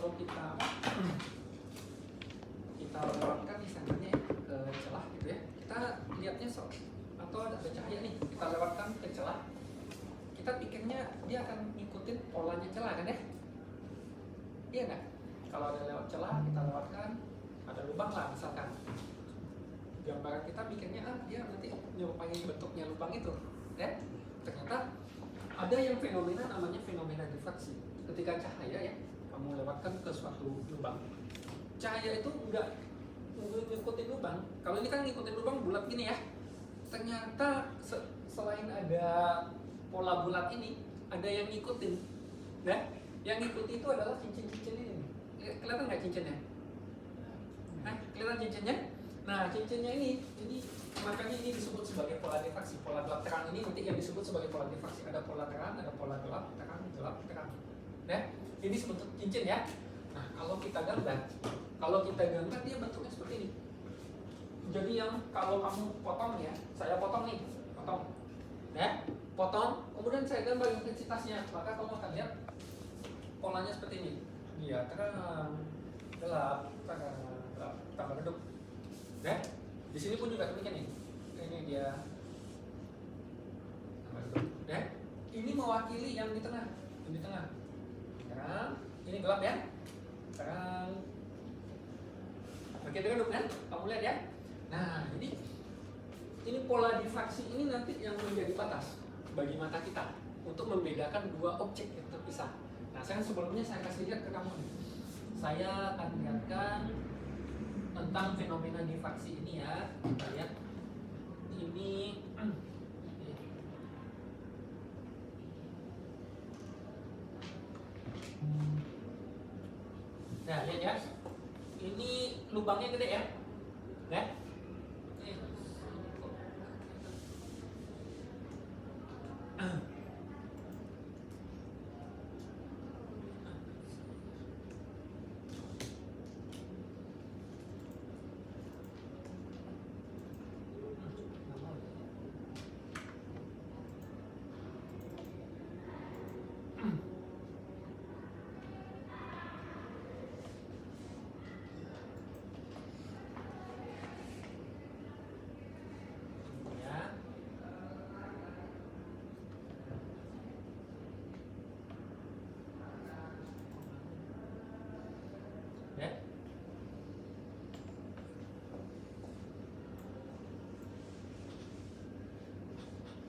kalau kita lewatkan misalnya ke celah gitu ya, kita lihatnya atau ada cahaya nih, kita lewatkan ke celah, kita pikirnya dia akan ngikutin polanya celah kan ya? Iya nggak? Kalau ada lewat celah kita lewatkan, ada lubang lah misalkan, gambaran kita pikirnya dia nanti nyerupain bentuknya lubang itu, ya? Ternyata ada yang fenomena namanya fenomena difraksi. Ketika cahaya ya, kamu lewatkan ke suatu lubang, cahaya itu nggak ngikutin lubang. Kalau ini kan ngikutin lubang bulat gini ya. Ternyata selain ada pola bulat ini, ada yang ngikutin, ya? Yang ngikuti itu adalah cincin-cincin ini. Kelihatan nggak cincinnya? Kelihatan cincinnya? Nah, cincinnya ini makanya ini disebut sebagai pola difraksi. Pola gelap terang ini nanti yang disebut sebagai pola difraksi. Ada pola terang, ada pola gelap, terang, gelap, terang. Ya, ini sebentuk cincin ya. Nah, kalau kita gambar dia bentuknya seperti ini. Jadi yang kalau kamu potong ya, saya potong nih, ya, potong, kemudian saya gambar intensitasnya, maka kamu akan lihat polanya seperti ini. Dia terang, gelap, terang, gelap, tambah redup. Ya, di sini pun juga demikian nih. Ini dia tambah redup. Ya, ini mewakili yang di tengah, terang, ini gelap ya, terang, makin redup kan? Kamu lihat ya. Nah, ini pola difraksi ini nanti yang menjadi batas bagi mata kita untuk membedakan dua objek yang terpisah. Nah, sebelumnya saya kasih lihat ke kamu nih. Saya akan lihatkan tentang fenomena difraksi ini ya. Kita lihat ini. Nah, lihat ya. Ini lubangnya gede ya. Ya.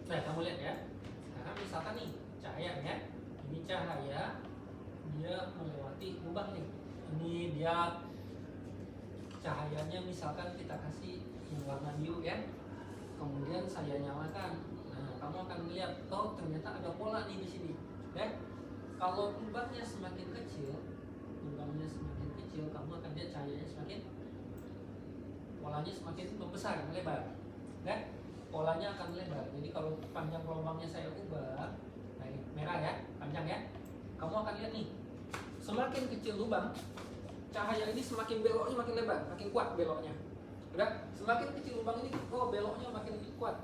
Nah, kamu lihat ya. Sekarang misalkan nih cahaya ya, ini cahaya dia melewati lubang nih. Ini dia cahayanya misalkan kita kasih yang warna biru ya. Kemudian saya nyalakan. Nah, kamu akan melihat, oh ternyata ada pola nih di sini. Ya. Kalau lubangnya semakin kecil, kamu akan lihat cahayanya polanya semakin membesar, melebar. Ya. Polanya akan lebar. Jadi kalau panjang gelombangnya saya ubah, nah ini merah ya, panjang ya. Kamu akan lihat nih, semakin kecil lubang, cahaya ini semakin beloknya makin lebar, makin kuat beloknya. Udah, semakin kecil lubang ini, oh beloknya makin kuat.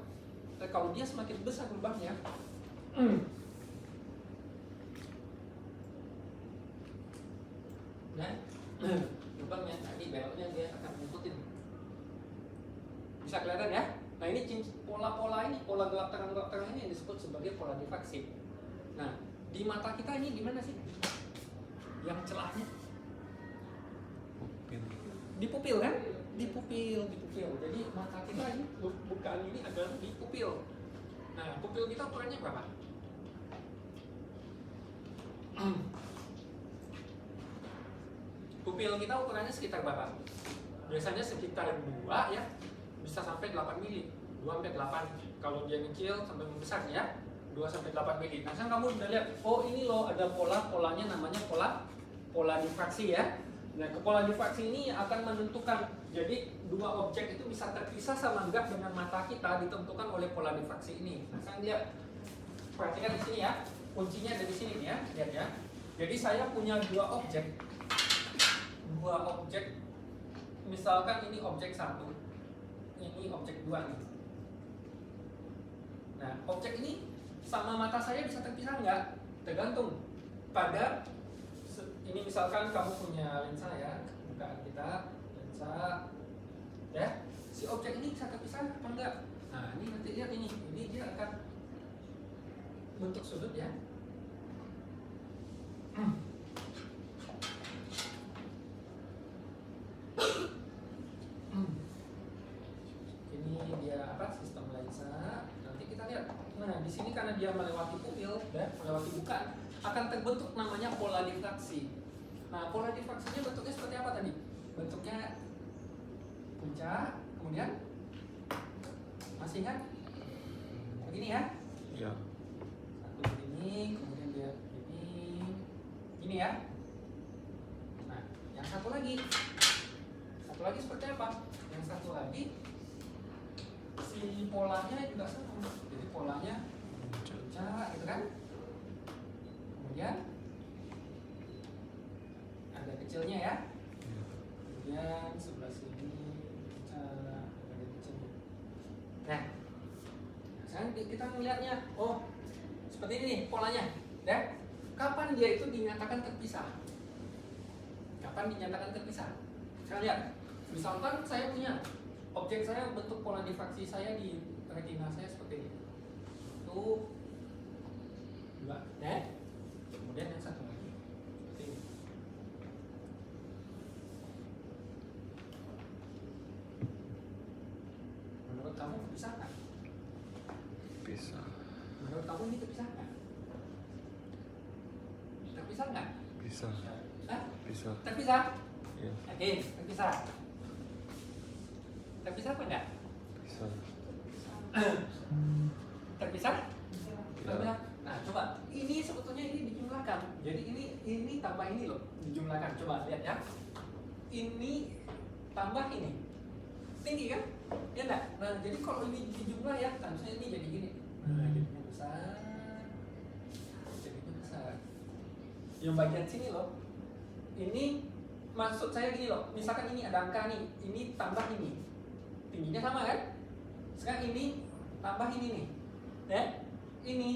Dan kalau dia semakin besar lubangnya, nah, lubangnya tadi beloknya dia akan ngikutin. Bisa kelihatan ya? Nah, ini pola-pola ini, pola gelap terang ini yang disebut sebagai pola difraksi. Nah, di mata kita ini gimana sih? Yang celahnya? Di pupil kan? Di pupil. Jadi mata kita ini, bukan ini adalah di pupil. Nah, pupil kita ukurannya berapa? Pupil kita ukurannya sekitar berapa? Biasanya sekitar 2 ya. Bisa sampai 8 mili, 2 sampai 8. Kalau dia kecil sampai membesar ya, 2 sampai 8 mili. Nah, sekarang kamu udah lihat, oh ini loh ada polanya namanya pola difraksi ya. Nah, pola difraksi ini akan menentukan, jadi dua objek itu bisa terpisah sama enggak dengan mata kita ditentukan oleh pola difraksi ini. Nah, sekarang lihat, perhatikan di sini ya, kuncinya ada di sini nih ya, lihat ya. Jadi saya punya dua objek, misalkan ini objek 1, ini objek 2 nih. Nah, objek ini sama mata saya bisa terpisah nggak? Tergantung pada ini misalkan kamu punya lensa ya, bukaan kita lensa, ya, si objek ini bisa terpisah apa enggak? Nah ini nanti lihat ini dia akan bentuk sudut ya. Ini dia apa? Sistem lensa. Nanti kita lihat. Nah di sini karena dia melewati pupil, ya, melewati bukaan, akan terbentuk namanya pola difraksi. Nah pola difraksinya bentuknya seperti apa tadi? Bentuknya puncak, kemudian masih ingat? Begini ya? Ya. Satu begini, kemudian dia ini ya. Nah, yang satu lagi seperti apa? Yang satu lagi si polanya juga sama. Jadi polanya puncak, gitu kan? Kemudian ada kecilnya ya. Kemudian sebelah sini puncak, ada kecilnya. Nah, sekarang kita melihatnya, oh seperti ini nih polanya, ya. Kapan dia itu dinyatakan terpisah? Kapan dinyatakan terpisah? Saya lihat, misalkan saya punya objek saya bentuk pola difraksi saya di retina saya seperti ini. Itu dua, ya. Kemudian yang satu lagi seperti ini. Menurut kamu bisa nggak? Bisa. Menurut kamu ini terpisah nggak? Terpisah nggak? Bisa. Hah? Bisa. Terpisah? Ya. Oke, terpisah. Terpisah apa enggak? Bisa. Terpisah? Ya. Terpisah. Nah, coba. Ini sebetulnya ini dijumlahkan. Jadi ini tambah ini loh, dijumlahkan. Coba lihat ya. Ini tambah ini. Tinggi kan? Ya enggak? Nah, jadi kalau ini dijumlah ya, harusnya ini jadi gini. Nah, jadinya besar. Jadinya besar. Yang bagian sini loh. Ini maksud saya gini loh. Misalkan ini ada angka nih, ini tambah ini. Tingginya sama kan? Sekarang ini tambah ini nih. Ya? Ini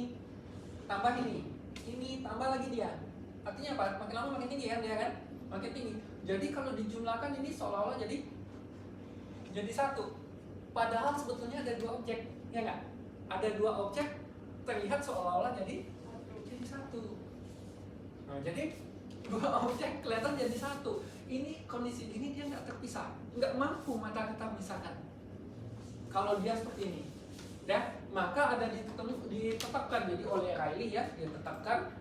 tambah ini tambah lagi dia. Artinya apa? Makin lama makin tinggi kan dia kan? Makin tinggi. Jadi kalau dijumlahkan ini seolah-olah jadi satu. Padahal sebetulnya ada dua objek, ya nggak? Ada dua objek terlihat seolah-olah jadi satu. Nah, jadi dua objek kelihatan jadi satu. Ini kondisi ini dia nggak terpisah, nggak mampu mata kita misalkan. Kalau dia seperti ini, ya, maka ada ditetapkan jadi oleh Riley ya, dia tetapkan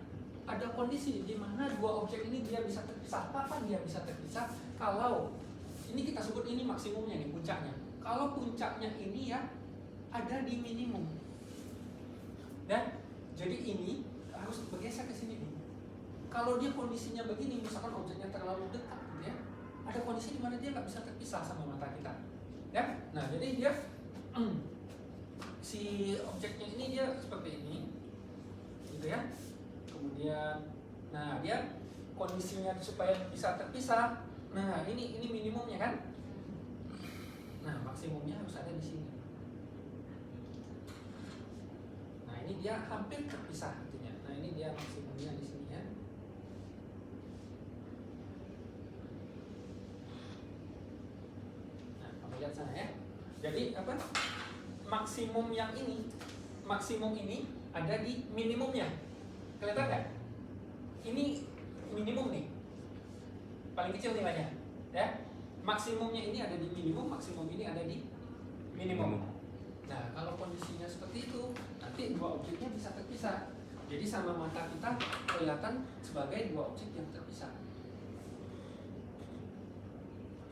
ada kondisi di mana dua objek ini dia bisa terpisah. Kapan dia bisa terpisah? Kalau ini kita sebut ini maksimumnya nih, puncaknya. Kalau puncaknya ini ya ada di minimum, dan jadi ini harus bergeser ke sini nih. Kalau dia kondisinya begini, misalkan objeknya terlalu dekat, gitu ya, ada kondisi di mana dia nggak bisa terpisah sama mata kita, ya. Nah, jadi dia si objeknya ini dia seperti ini, gitu ya. Kemudian, nah dia kondisinya supaya bisa terpisah. Nah, ini minimumnya kan. Nah, maksimumnya harus ada di sini. Nah, ini dia hampir terpisah artinya. Nah, ini dia maksimumnya di sini ya. Nah, kamu lihat sana ya. Jadi apa? Maksimum ini ada di minimumnya. Kelihatan nggak? Ini minimum nih, paling kecil nilainya, ya. Maksimumnya ini ada di minimum, maksimum ini ada di minimum. Nah, kalau kondisinya seperti itu, nanti dua objeknya bisa terpisah. Jadi sama mata kita kelihatan sebagai dua objek yang terpisah.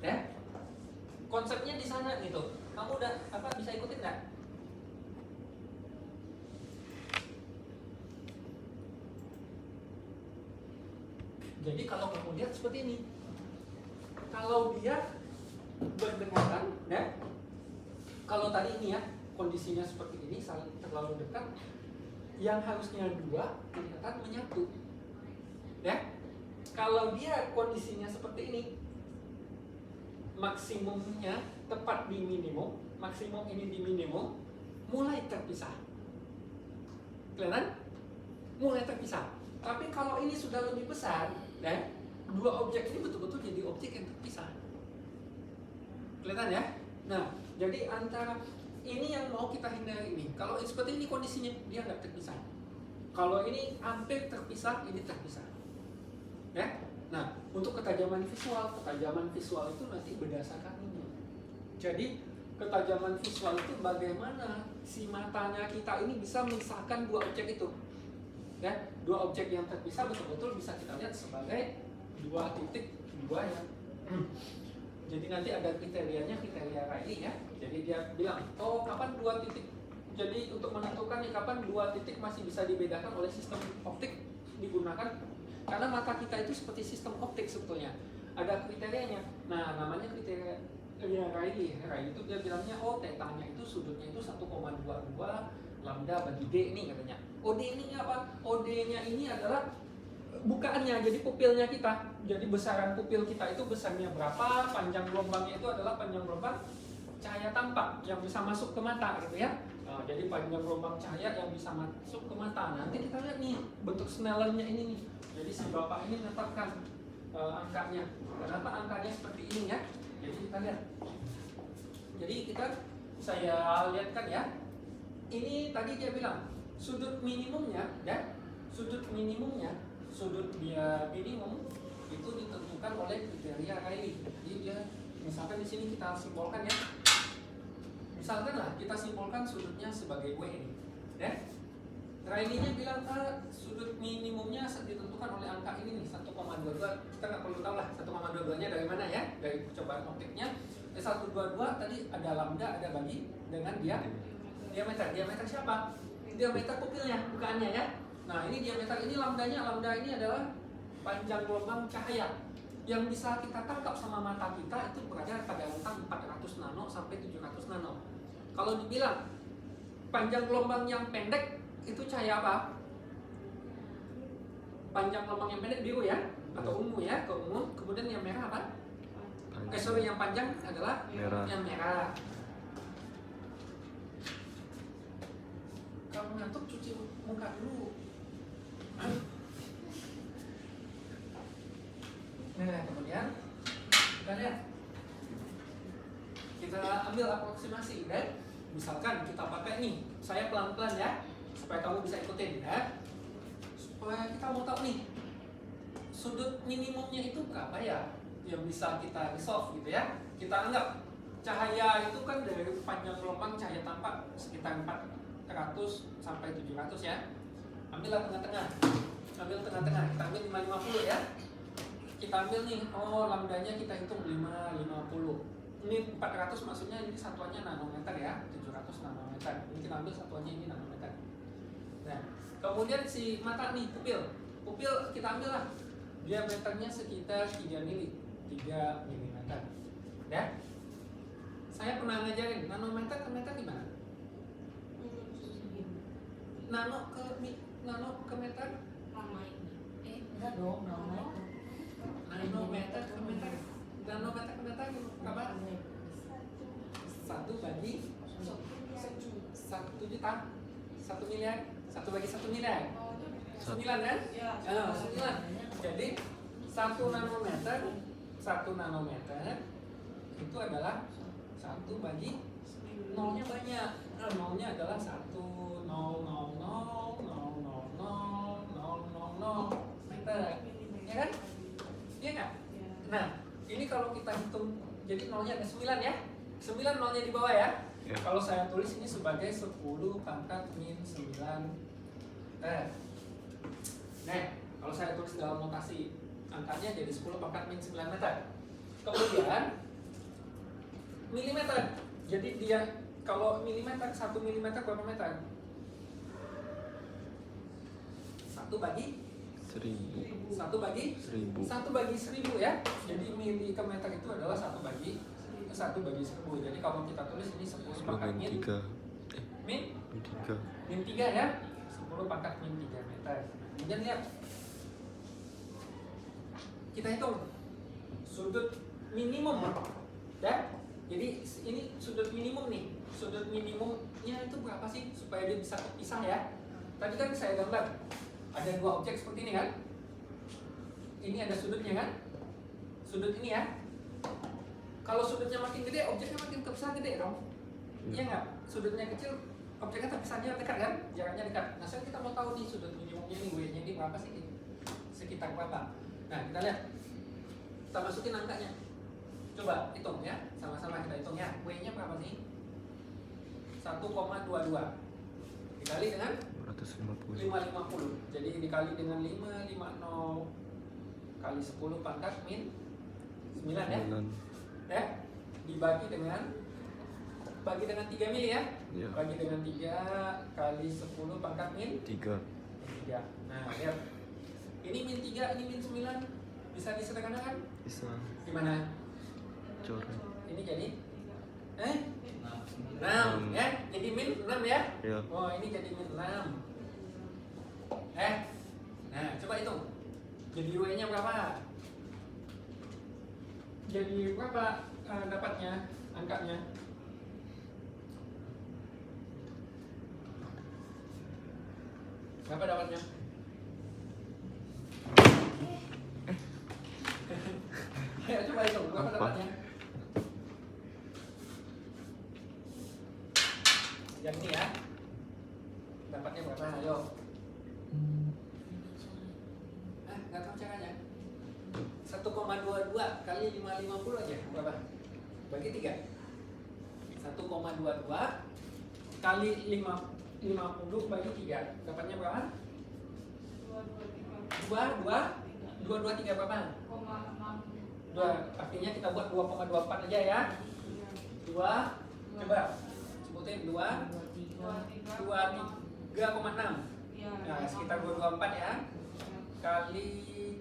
Ya, konsepnya di sana gitu. Kamu udah bisa ikutin nggak? Jadi kalau kamu lihat seperti ini, kalau dia berdekatan, ya, kalau tadi ini ya kondisinya seperti ini, saling terlalu dekat, yang harusnya dua kelihatan menyatu, ya. Kalau dia kondisinya seperti ini, maksimumnya tepat di minimum, maksimum ini di minimum, mulai terpisah. Kelihatan? Mulai terpisah. Tapi kalau ini sudah lebih besar, ya, dua objek ini betul-betul jadi objek yang terpisah. Kelihatan ya? Nah, jadi antara ini yang mau kita hindari ini. Kalau seperti ini kondisinya, dia nggak terpisah. Kalau ini hampir terpisah, ini terpisah. Ya? Nah, untuk ketajaman visual itu nanti berdasarkan ini. Jadi, ketajaman visual itu bagaimana si matanya kita ini bisa memisahkan dua objek itu. Ya, dua objek yang terpisah betul-betul bisa kita lihat sebagai dua titik dua yang jadi nanti ada kriteria Riley ya. Jadi dia bilang, oh kapan dua titik. Jadi untuk menentukan kapan dua titik masih bisa dibedakan oleh sistem optik digunakan. Karena mata kita itu seperti sistem optik sebetulnya. Ada kriterianya. Nah, namanya kriteria Riley. Riley itu dia bilangnya, oh tetanya itu sudutnya itu 1,22 lambda bagi D ini katanya. OD ini apa? OD-nya ini adalah bukaannya, jadi pupilnya kita. Jadi besaran pupil kita itu besarnya berapa, panjang gelombangnya itu adalah panjang gelombang cahaya tampak yang bisa masuk ke mata gitu ya. Nah, jadi panjang gelombang cahaya yang bisa masuk ke mata. Nanti kita lihat nih bentuk Snellennya ini nih. Jadi si bapak ini menetapkan angkanya. Kenapa angkanya seperti ini ya? Jadi kita lihat. Jadi saya lihatkan ya. Ini tadi dia bilang sudut minimumnya ya. Sudut dia minimum itu ditentukan oleh kriteria Riley. Jadi dia misalkan di sini kita simpulkan ya. Misalkan lah kita simpulkan sudutnya sebagai W ini, ya. Riley-nya bilang sudut minimumnya ditentukan oleh angka ini nih 1,22. Kita nggak perlu tahu lah 1,22-nya dari mana ya, dari percobaan optiknya. 122 tadi ada lambda, ada bagi dengan diameter. Diameter siapa? Diameter pupilnya, bukaannya ya. Nah ini diameter ini lambdanya, lambda ini adalah panjang gelombang cahaya yang bisa kita tangkap sama mata kita itu berada pada rentang 400 nano sampai 700 nano. Kalau dibilang panjang gelombang yang pendek itu cahaya apa? Panjang gelombang yang pendek biru ya, atau ungu ya, keungu. Kemudian yang merah apa? Yang panjang adalah merah. Yang merah. Kalau ngantuk cuci muka dulu. Nah, kemudian kita lihat, kita ambil aproksimasi dan misalkan kita pakai nih, saya pelan-pelan ya, supaya kamu bisa ikutin ya, supaya kita mau tahu nih sudut minimumnya itu berapa ya, yang bisa kita resolve gitu ya. Kita anggap cahaya itu kan dari panjang gelombang cahaya tampak sekitar 400 sampai 700 ya. Ambillah tengah-tengah, kita ambil 550 ya. Kita ambil nih, oh lambdanya kita hitung 550. Ini 400 maksudnya ini satuannya nanometer ya, 700 nanometer. Ini kita ambil satuannya ini nanometer. Nah, kemudian si mata nih, pupil kita ambil lah. Diameternya sekitar 3 mm. Ya. Saya pernah ngajarin nanometer ke meter gimana? Nano ke meter? Enggak dong, Nanometer ke meter berapa? 1 bagi 1 juta, 1 miliar, 1 bagi 1 miliar, 9 kan? 9. Jadi 1 nanometer itu adalah 1 bagi nolnya banyak. Nolnya adalah 1,000000000 meter, ya kan? Iya nggak? Nah, ini kalau kita hitung, jadi nolnya ada 9 ya. 9 nolnya di bawah ya. Kalau saya tulis ini sebagai 10 pangkat min 9. Nah, kalau saya tulis dalam notasi angkanya jadi 10 pangkat min 9 meter. Kemudian milimeter. Jadi dia kalau milimeter, 1 milimeter berapa meter? 1 bagi 1000. 1 bagi 1000 ya. Jadi mili ke meter itu adalah 1 bagi 1000. Jadi kalau kita tulis ini 10 pangkat min 3 ya. 10 pangkat min 3 meter. Kemudian lihat, kita hitung sudut minimum ya. Jadi ini sudut minimum nih. Sudut minimumnya itu berapa sih supaya dia bisa terpisah ya? Tadi kan saya gambar ada 2 objek seperti ini kan. Ini ada sudutnya kan. sudut ini ya. Kalau sudutnya makin gede, objeknya makin terpisah gede dong. Iya nggak? Sudutnya kecil, objeknya terpisahnya dekat kan? Jaraknya dekat. Nah sekarang kita mau tahu nih sudut minimumnya ini, W-nya ini berapa sih? Sekitar berapa? Nah kita lihat. Kita masukin angkanya. Coba hitung ya, sama-sama kita hitung ya. W-nya berapa sih? 1,22 dikali dengan 250. 550. Jadi dikali dengan 550 kali 10 pangkat min 9 ya. Ya. Dibagi dengan 3 mili ya. Iya. Bagi dengan 3 kali 10 pangkat min 3. 3. Nah, lihat. Ini min 3, ini min 9. Bisa disederhanakan? Bisa Gimana? coret. Ini jadi 6 ya. Jadi min 6 ya. Iya. Oh, ini jadi min 6. Nah, coba hitung. Jadi W-nya berapa? Jadi berapa dapatnya angkanya? Berapa dapatnya? Ayo coba hitung, berapa Apa? dapatnya? Yang ini ya. Dapatnya berapa? Ayo. Nggak tahu caranya. 1,22 kali 550 aja berapa? Bagi 3. 1,22 kali 50 bagi 3. Dapatnya berapa? 223 berapa? 2. Artinya kita buat 2,24 aja ya. 2. Coba sebutin 23,6. Nah, sekitar 224 ya. Kali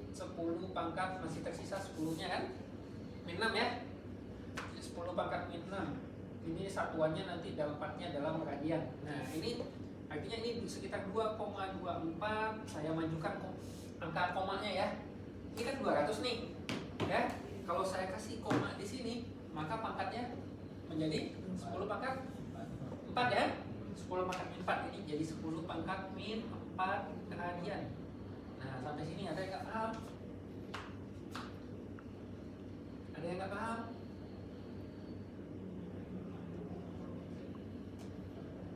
10 pangkat masih tersisa 10-nya kan? Min 6 ya. 10 pangkat min 6. Ini satuannya nanti dapatnya dalam radian. Nah, ini artinya ini sekitar 2,24. Saya majukan angka komanya ya. Ini kan 200 nih. Ya. Kalau saya kasih koma di sini, maka pangkatnya menjadi 10 pangkat 4 ya. 10 pangkat min 4 ini jadi 10 pangkat min 4 radian. Nah, sampai sini ada yang nggak paham? Ada yang nggak paham?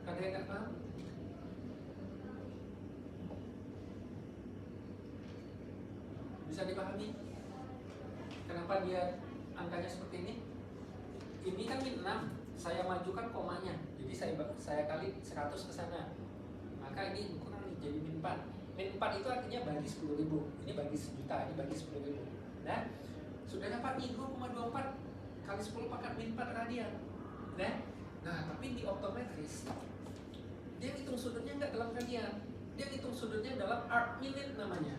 Ada yang nggak paham? Bisa dipahami? Kenapa dia angkanya seperti ini? Ini kan min 6, saya majukan komanya. Jadi saya kali 100 ke sana. Maka ini kurang nih, jadi min 4. Min 4 itu artinya bagi 10.000. Ini bagi 1 juta, ini bagi 10.000. Nah, sudah dapat nih 2,24 kali 10 pangkat min 4 radian. Nah, tapi di optometris dia hitung sudutnya nggak dalam radian. Dia hitung sudutnya dalam arc minute namanya.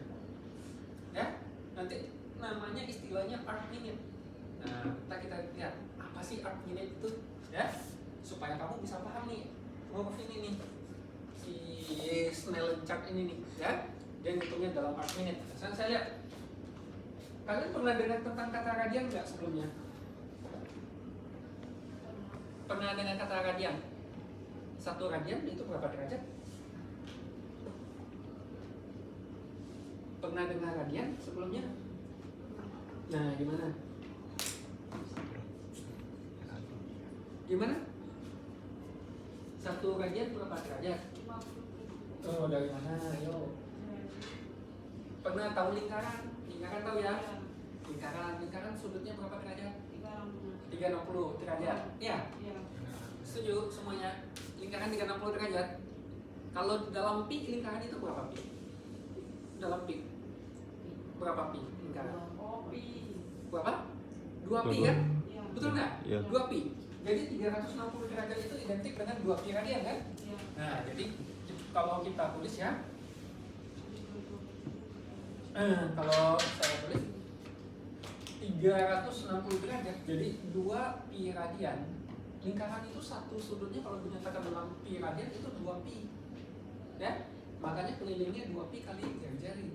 Ya, nanti namanya istilahnya arc minute. Nah, kita lihat apa sih arc minute itu, ya, supaya kamu bisa paham nih huruf ini nih, si Snellen chart ini nih, ya, dia ngitungnya dalam arc minute. Sekarang saya lihat, kalian pernah dengar tentang kata radian nggak sebelumnya? Pernah dengar kata radian? 1 radian itu berapa derajat? Pernah dengar radian sebelumnya? Nah, gimana? Gimana? 1 radian berapa derajat? Oh, dari mana? Ayo. Pernah tahu lingkaran? Lingkaran tahu ya? Lingkaran sudutnya berapa derajat? 360 derajat. Ya? Setuju semuanya? Lingkaran 360 derajat. Kalau dalam pi, lingkaran itu berapa pi? Dalam pi berapa pi lingkaran? Berapa? 2 pi kan? Betul nggak? Iya. 2 pi. Jadi 360 derajat itu identik dengan 2 pi radian kan? Nah, jadi kalau kita tulis ya, kalau saya tulis 360 derajat, jadi 2 pi radian. Lingkaran itu satu sudutnya kalau dinyatakan dalam pi radian itu 2 pi, ya. Makanya kelilingnya 2 pi kali jari-jari,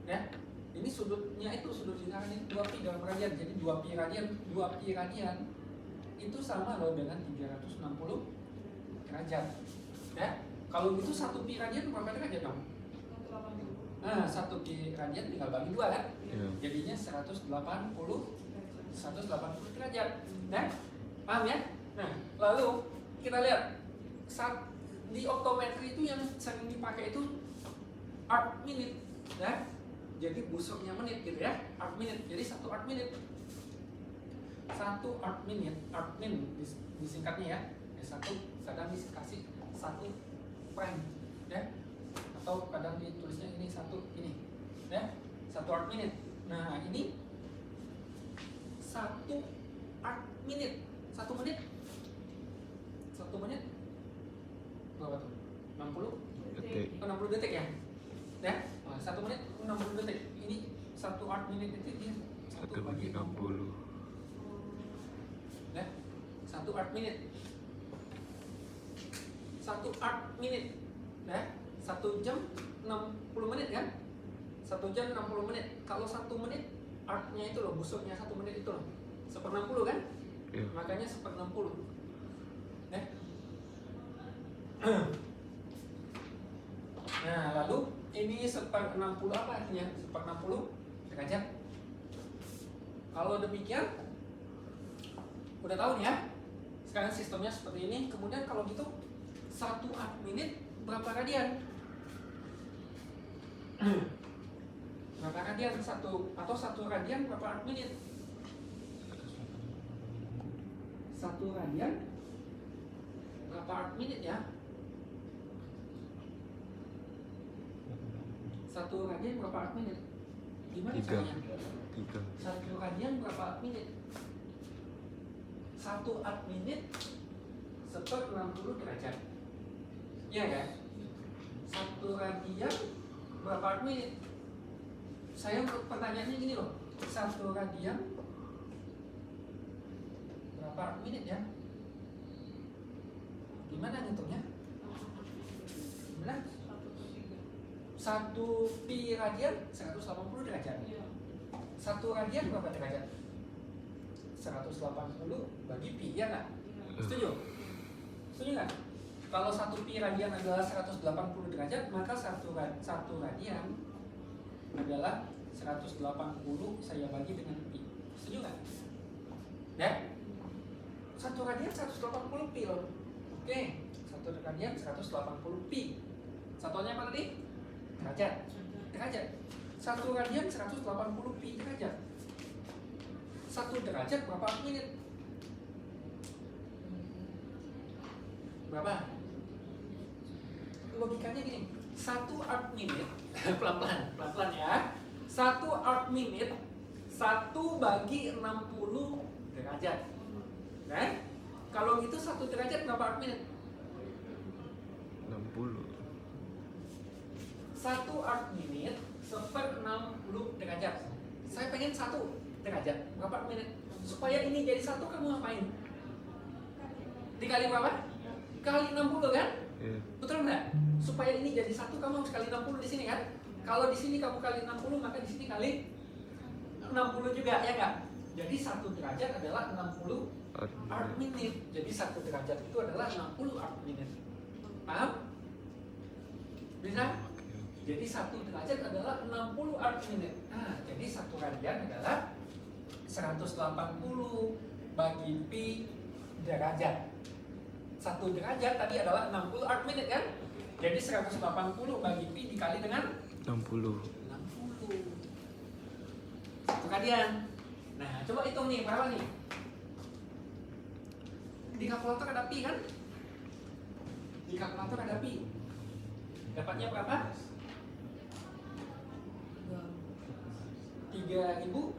ya. Ini sudutnya itu sudut lingkaran ini 2 pi dalam radian, jadi 2 pi radian itu sama loh dengan 360 derajat, ya. Kalau gitu 1 pi radian berapa derajat dong? Nah, 1 pi radian tinggal bagi 2 kan? Iya. Jadinya 180 180 derajat. Nah, paham ya? Nah, lalu kita lihat saat di optometri itu yang sering dipakai itu arc minute, ya. Jadi busuknya menit gitu ya, arc minute. Jadi 1 arc minute. 1 arc minute, arc min disingkatnya ya. Satu kadang dikasih 1 prime, ya. Atau kadang ditulisnya ini 1 ini, ya. 1 arc minute. Nah, ini 1 arc minute. 1 menit. 1 menit berapa tuh? 60? Detik. 60 detik ya? Ya? 1 menit 60 detik. Ini 1 arc minute itu dia 1 bagi 60. Ya? 1 arc minute. 1 arc minute. Ya? 1 jam 60 menit kan? 1 jam 60 menit. Kalau 1 menit arc-nya itu loh, busuknya 1 menit itu loh. 1/60 kan? Iya. Makanya 1/60. Ya? Nah, lalu ini 1/60 apa artinya? 1/60 derajat. Kalau demikian, udah tahu nih ya. Sekarang sistemnya seperti ini. Kemudian kalau gitu, 1 arc minute berapa radian? Berapa radian? 1 radian berapa arc minute? 1 radian berapa arc minute ya? 1 radian berapa arc minute? Gimana 3. caranya? 3. 1 radian berapa arc minute? 1 arc minute 1/60 derajat. Iya kan? 1 radian berapa arc minute? Saya pertanyaannya gini loh. 1 radian berapa arc minute ya? Gimana ngitungnya? Gimana? 1 pi radian 180 derajat. 1 radian berapa derajat? 180 bagi pi, ya nggak? Setuju? Setuju nggak? Kalau 1 pi radian adalah 180 derajat, maka 1 radian adalah 180 saya bagi dengan pi. Setuju nggak? Ya? 1 radian 180 pi loh. Oke, 1 radian 180 pi. Satuannya apa tadi? Derajat. Derajat. 1 radian 180 pi derajat. 1 derajat berapa menit? Berapa? Logikanya gini, 1 arc minute pelan-pelan ya. 1 arc minute 1 bagi 60 derajat. Kan? Kalau gitu 1 derajat berapa arc minute? 60. 1 arc minute 1/60 derajat. Saya pengen 1 derajat berapa arc minute? Supaya ini jadi 1, kamu ngapain? Dikali berapa? Kali 60 kan? Iya. Betul nggak? Supaya ini jadi 1, kamu harus kali 60 di sini kan? Kalau di sini kamu kali 60, maka di sini kali 60 juga, ya nggak? Jadi 1 derajat adalah 60 arc minute. Jadi 1 derajat itu adalah 60 arc minute. Paham? Bisa? Jadi 1 derajat adalah 60 arc minute. Nah, jadi 1 radian adalah 180 bagi pi derajat. 1 derajat tadi adalah 60 arc minute kan? Jadi 180 bagi pi dikali dengan 60. 1 radian. Nah, coba hitung nih, berapa nih? Di kalkulator ada pi kan? Di kalkulator ada pi. Dapatnya berapa? 3.400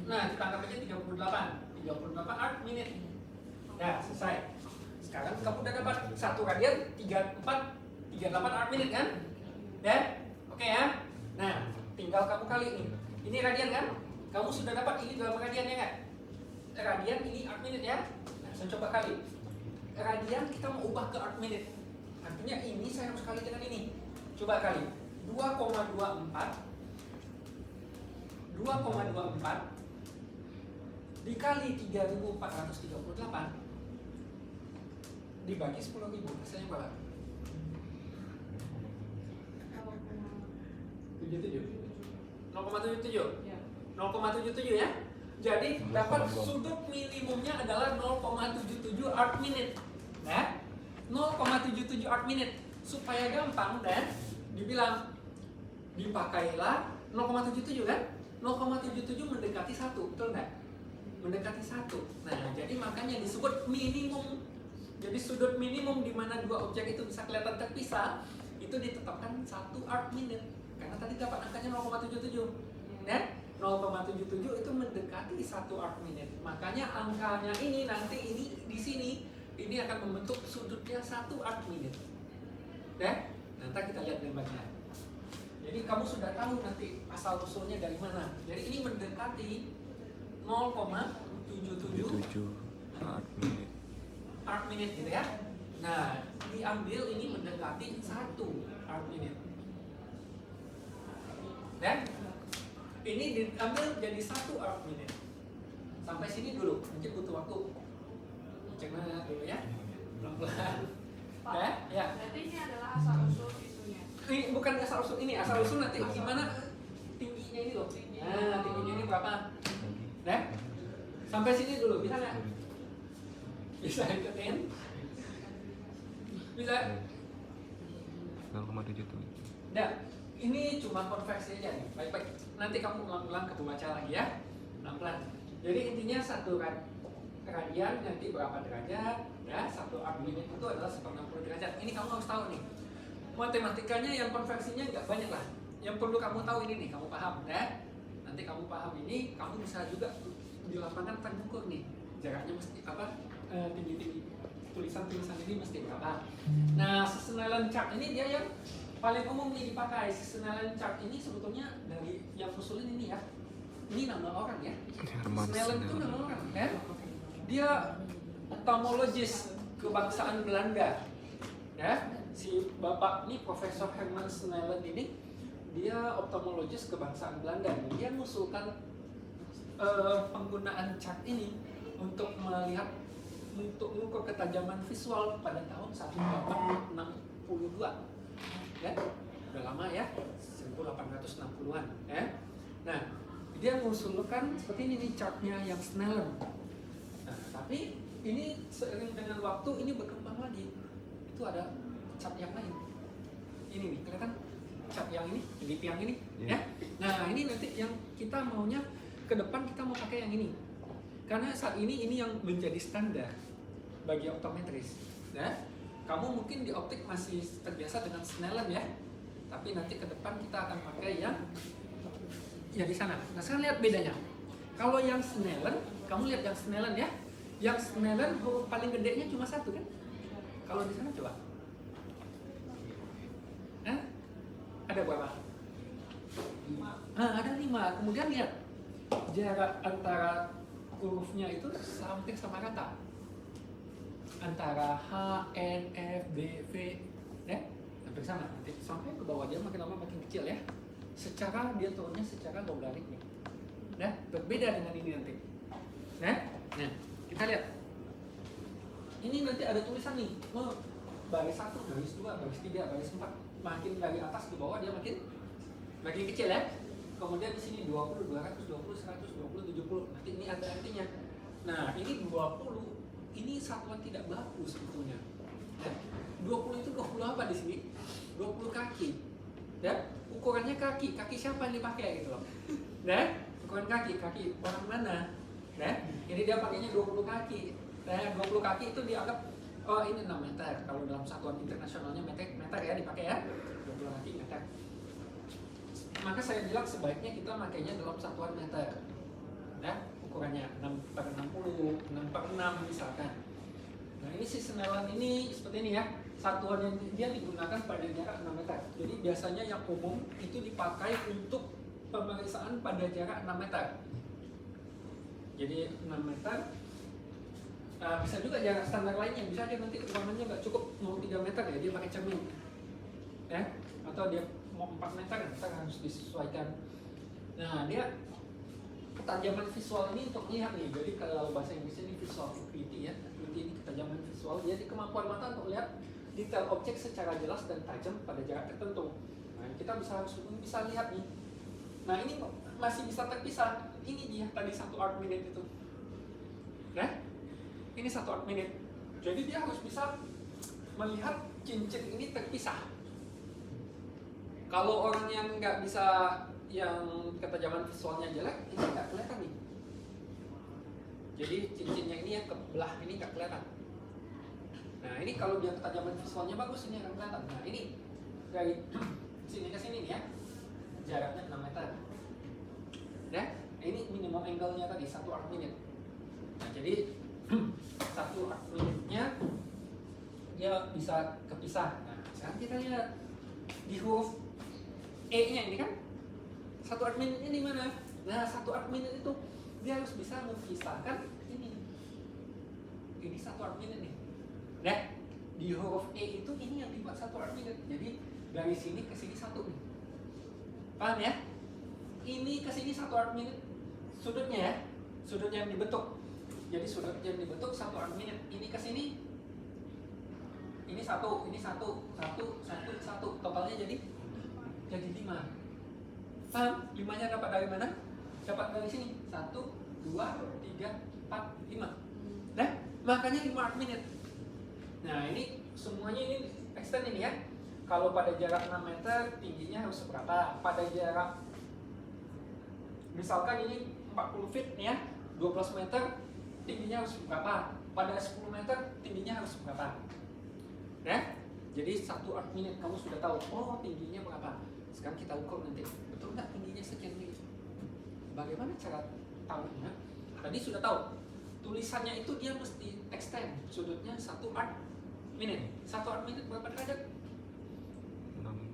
Nah, ditangkap aja 38 arc minute. Nah, selesai. Sekarang kamu udah dapat 1 radian 38 arc minute kan? Ya? Oke ya? Nah, tinggal kamu kali nih. Ini radian kan? Kamu sudah dapat ini dalam radian ya nggak? Radian ini arc minute ya? Nah, saya coba kali. Radian kita mau ubah ke arc minute. Artinya ini saya harus kali dengan ini. Coba kali. 2,24 dikali 3.438 dibagi 10.000 hasilnya berapa? 0,77 Ya. 0,77 ya. Jadi dapat sudut minimumnya adalah 0,77 arc minute. Nah, 0,77 arc minute supaya gampang dan dibilang dipakailah 0,77 kan? 0,77 mendekati 1, betul nggak? Mendekati 1. Nah, jadi makanya disebut minimum. Jadi sudut minimum di mana dua objek itu bisa kelihatan terpisah itu ditetapkan 1 arc minute. Karena tadi dapat angkanya 0,77. Dan 0,77 itu mendekati 1 arc minute. Makanya angkanya ini nanti ini di sini ini akan membentuk sudutnya 1 arc minute. Dan nanti kita lihat gambarnya. Jadi kamu sudah tahu nanti asal usulnya dari mana. Jadi ini mendekati 0,77 7 arc minute. arc minute gitu ya. Nah, diambil ini mendekati 1 arc minute. Dan ini diambil jadi 1 arc minute. Sampai sini dulu, mungkin butuh waktu. Cek mana dulu ya. Pelan-pelan. Ya. Berarti ini adalah asal usul itunya. Ini bukan asal usul ini, asal usul nanti gimana tingginya ini loh. Nah, tingginya ini berapa? Nah, sampai sini dulu, bisa nggak? Bisa ikutin? Bisa? 0,77. Nah, ini cuma konversi aja nih. Baik-baik. Nanti kamu ulang-ulang ke pembaca lagi ya. Pelan-pelan. Jadi intinya satu radian nanti berapa derajat? Ya, 1 arc minute itu adalah 160 derajat. Ini kamu harus tahu nih. Matematikanya yang konversinya nggak banyak lah. Yang perlu kamu tahu ini nih, kamu paham ya. Nanti kamu paham ini, kamu bisa juga di lapangan mengukur nih. Jaraknya mesti apa? Tinggi-tinggi. Tulisan-tulisan ini mesti berapa? Nah, Snellen chart ini dia yang paling umum nih dipakai. Snellen chart ini sebetulnya dari yang usulin ini ya. Ini nama orang ya. Herman Snellen itu Snellen. nama orang ya. Dia ophthalmologis kebangsaan Belanda. Ya, si bapak ini Profesor Herman Snellen ini dia ophthalmologis kebangsaan Belanda. Dia mengusulkan penggunaan chart ini untuk melihat untuk mengukur ketajaman visual pada tahun 1862. Ya, udah lama ya, 1860-an ya. Nah, dia mengusulkan seperti ini nih chartnya yang Snellen. Nah, tapi ini seiring dengan waktu ini berkembang lagi. Itu ada chart yang lain. Ini nih, kelihatan chart yang ini, di tiang ini, ya. Nah, ini nanti yang kita maunya ke depan kita mau pakai yang ini. Karena saat ini yang menjadi standar bagi optometris. Ya. Kamu mungkin di optik masih terbiasa dengan Snellen ya. Tapi nanti ke depan kita akan pakai yang di sana. Nah, sekarang lihat bedanya. Kalau yang Snellen, kamu lihat yang Snellen ya. Yang Snellen huruf paling gedenya cuma 1 kan? Kalau di sana coba. Ada berapa? 5. Ada 5. Kemudian lihat jarak antara hurufnya itu hampir sama rata. Antara H, N, F, B, V, ya, hampir sama. Nanti sampai ke bawah dia makin lama makin kecil ya. Secara dia turunnya secara logaritmik. Nah, berbeda dengan ini nanti. Nah, kita lihat. Ini nanti ada tulisan nih. Baris 1, baris 2, baris 3, baris 4. Makin dari atas ke bawah dia makin kecil ya. Kemudian di sini 20, 220, 100, 20, 70. Nanti ini ada artinya. Nah, ini 20. Ini satuan tidak baku sebetulnya. Ya, 20 itu 20 apa di sini? 20 kaki. Ya, ukurannya kaki. Kaki siapa yang dipakai gitu loh. Nah, ukuran kaki orang mana? Nah, jadi dia pakainya 20 kaki. Nah, 20 kaki itu dianggap oh ini 6 meter. Kalau dalam satuan internasionalnya meter ya dipakai ya. 20 kaki meter. Maka saya bilang sebaiknya kita makainya dalam satuan meter. Nah, ukurannya 6/60, 6/6 misalkan. Nah, ini si Snellen ini seperti ini ya. Satuan yang dia digunakan pada jarak 6 meter. Jadi biasanya yang umum itu dipakai untuk pemeriksaan pada jarak 6 meter. Jadi 6 meter. Bisa juga jarak standar lainnya. Bisa aja nanti ukurannya nggak cukup mau 3 meter ya, dia pakai cermin. Ya, atau dia mau 4 meter, kita harus disesuaikan. Nah, dia ketajaman visual ini untuk melihat nih. Jadi kalau bahasa Inggrisnya ini visual acuity ya. Acuity seperti ini ketajaman visual, jadi kemampuan mata untuk melihat detail objek secara jelas dan tajam pada jarak tertentu. Nah, kita bisa lihat nih. Nah, ini masih bisa terpisah. Ini dia tadi 1 arc minute itu. Nah, ini 1 arc minute. Jadi dia harus bisa melihat cincin ini terpisah. Kalau orang yang nggak bisa, yang ketajaman visualnya jelek, ini nggak kelihatan nih. Jadi cincinnya ini yang kebelah ini nggak kelihatan. Nah, ini kalau dia ketajaman visualnya bagus, ini akan kelihatan. Nah, ini dari sini ke sini nih ya, jaraknya 6 meter. Nah, ini minimum angle-nya tadi 1 arc minute. Nah, jadi 1 arc minute-nya dia bisa kepisah. Nah, sekarang kita lihat di huruf E-nya ini kan 1 arc minute-nya di mana? Nah, 1 arc minute itu dia harus bisa memisahkan ini. Ini 1 arc minute nih. Nah, di huruf E itu ini yang dibuat 1 arc minute. Jadi dari sini ke sini 1 nih. Paham ya? Ini ke sini 1 arc minute sudutnya ya. Sudutnya yang dibentuk. Jadi sudut yang dibentuk 1 arc minute. Ini ke sini. Ini 1, ini 1, 1. Totalnya jadi 5. Paham? 5-nya dapat dari mana? Dapat dari sini. 1, 2, 3, 4, 5. Nah, makanya 5 arc minute. Nah, ini semuanya ini extend ini ya. Kalau pada jarak 6 meter, tingginya harus seberapa? Pada jarak, misalkan ini 40 feet nih ya, 12 meter, tingginya harus berapa? Pada 10 meter, tingginya harus berapa? Nah, jadi 1 arc minute kamu sudah tahu, oh tingginya berapa? Sekarang kita ukur nanti, betul nggak tingginya sekian nih? Bagaimana cara tahunya? Tadi sudah tahu, tulisannya itu dia mesti extend, sudutnya 1 arc minute. 1 arc minute berapa derajat?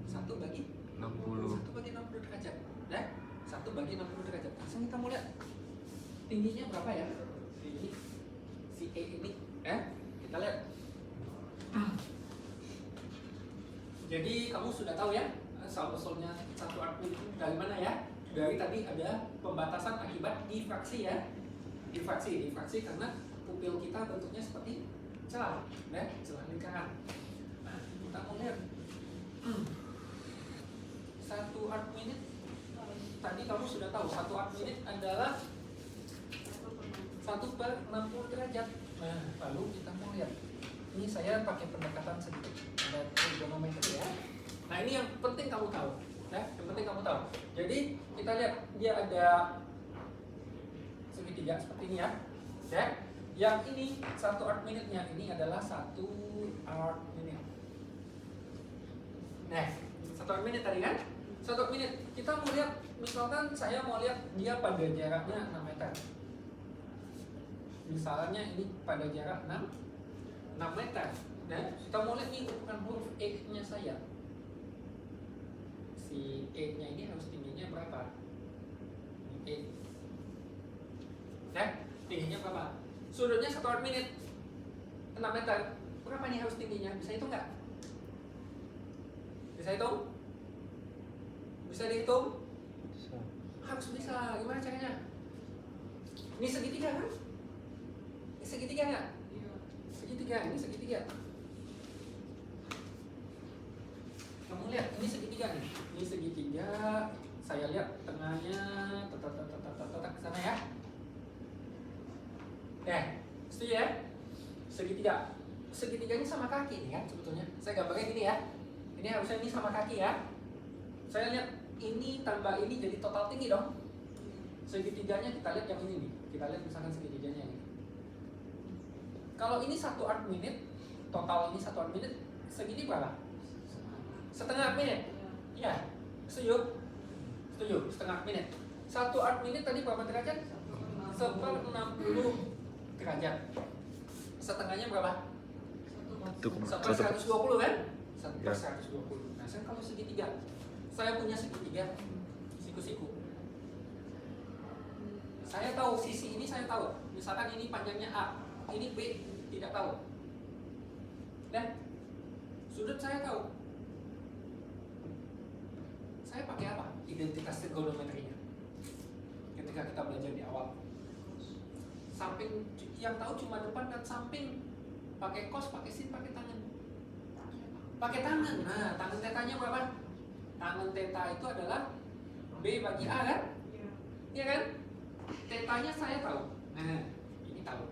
1 bagi 60. 1 bagi 60 derajat. Nah, 1 bagi 60 derajat. Langsung kita mau lihat tingginya berapa ya? Si E ini. Kita lihat. Jadi kamu sudah tahu ya asal-usulnya 1 arc minute dari mana ya? Dari tadi ada pembatasan akibat difraksi ya. Difraksi karena pupil kita bentuknya seperti celah, ya, celah lingkaran. Nah, kita mau lihat 1 arc minute. Tadi kamu sudah tahu 1 arc minute adalah 1/60 derajat. Nah, lalu kita mau lihat. Ini saya pakai pendekatan sedikit, ada trigonometri ya. Nah, ini yang penting kamu tahu, ya, yang penting kamu tahu. Jadi kita lihat dia ada segitiga seperti ini ya. Ya. Yang ini 1 arc minute-nya ini adalah 1 arc minute. Nah, 1 arc minute tadi kan? 1 arc minute. Kita mau lihat, misalkan saya mau lihat dia pada jaraknya 6 meter. Misalnya ini pada jarak 6 meter. Nah, kita mau lihat nih ukuran huruf E-nya saya. Si E-nya ini harus tingginya berapa? E. Nah, tingginya berapa? Sudutnya 1 arc minute 6 meter. Berapa nih harus tingginya? Bisa hitung nggak? Bisa hitung? Bisa dihitung? Bisa. Harus bisa. Gimana caranya? Ini segitiga kan? Ini segitiga nggak? Segitiga, ini segitiga. Kamu lihat, ini segitiga nih. Ini segitiga. Saya lihat tengahnya ke sana ya. Setuju ya? Segitiga. Segitiga ini sama kaki nih kan sebetulnya. Saya gambarnya gini ya. Ini harusnya ini sama kaki ya. Saya lihat ini tambah ini jadi total tinggi dong. Segitiganya kita lihat yang ini nih. Kita lihat misalkan segitiganya ini. Kalau ini 1 arc minute, total ini 1 arc minute, segini berapa? Setengah arc minute. Ya, setuju? Setuju, setengah arc minute. 1 arc minute tadi berapa derajat? 1/60 derajat. Setengahnya berapa? 1/120 kan? 1/120. Nah, sekarang kalau segitiga, saya punya segitiga, siku-siku. Saya tahu sisi ini, saya tahu. Misalkan ini panjangnya A, ini B, tidak tahu. Dan sudut saya tahu. Saya pakai apa? Identitas trigonometrinya. Ketika kita belajar di awal. Samping yang tahu cuma depan dan samping. pakai cos, pakai sin, pakai tangan. Pakai tangan. Nah, tangan tetanya berapa? Tangan teta itu adalah B bagi A kan? Iya kan? Tetanya saya tahu. Nah, ini tahu.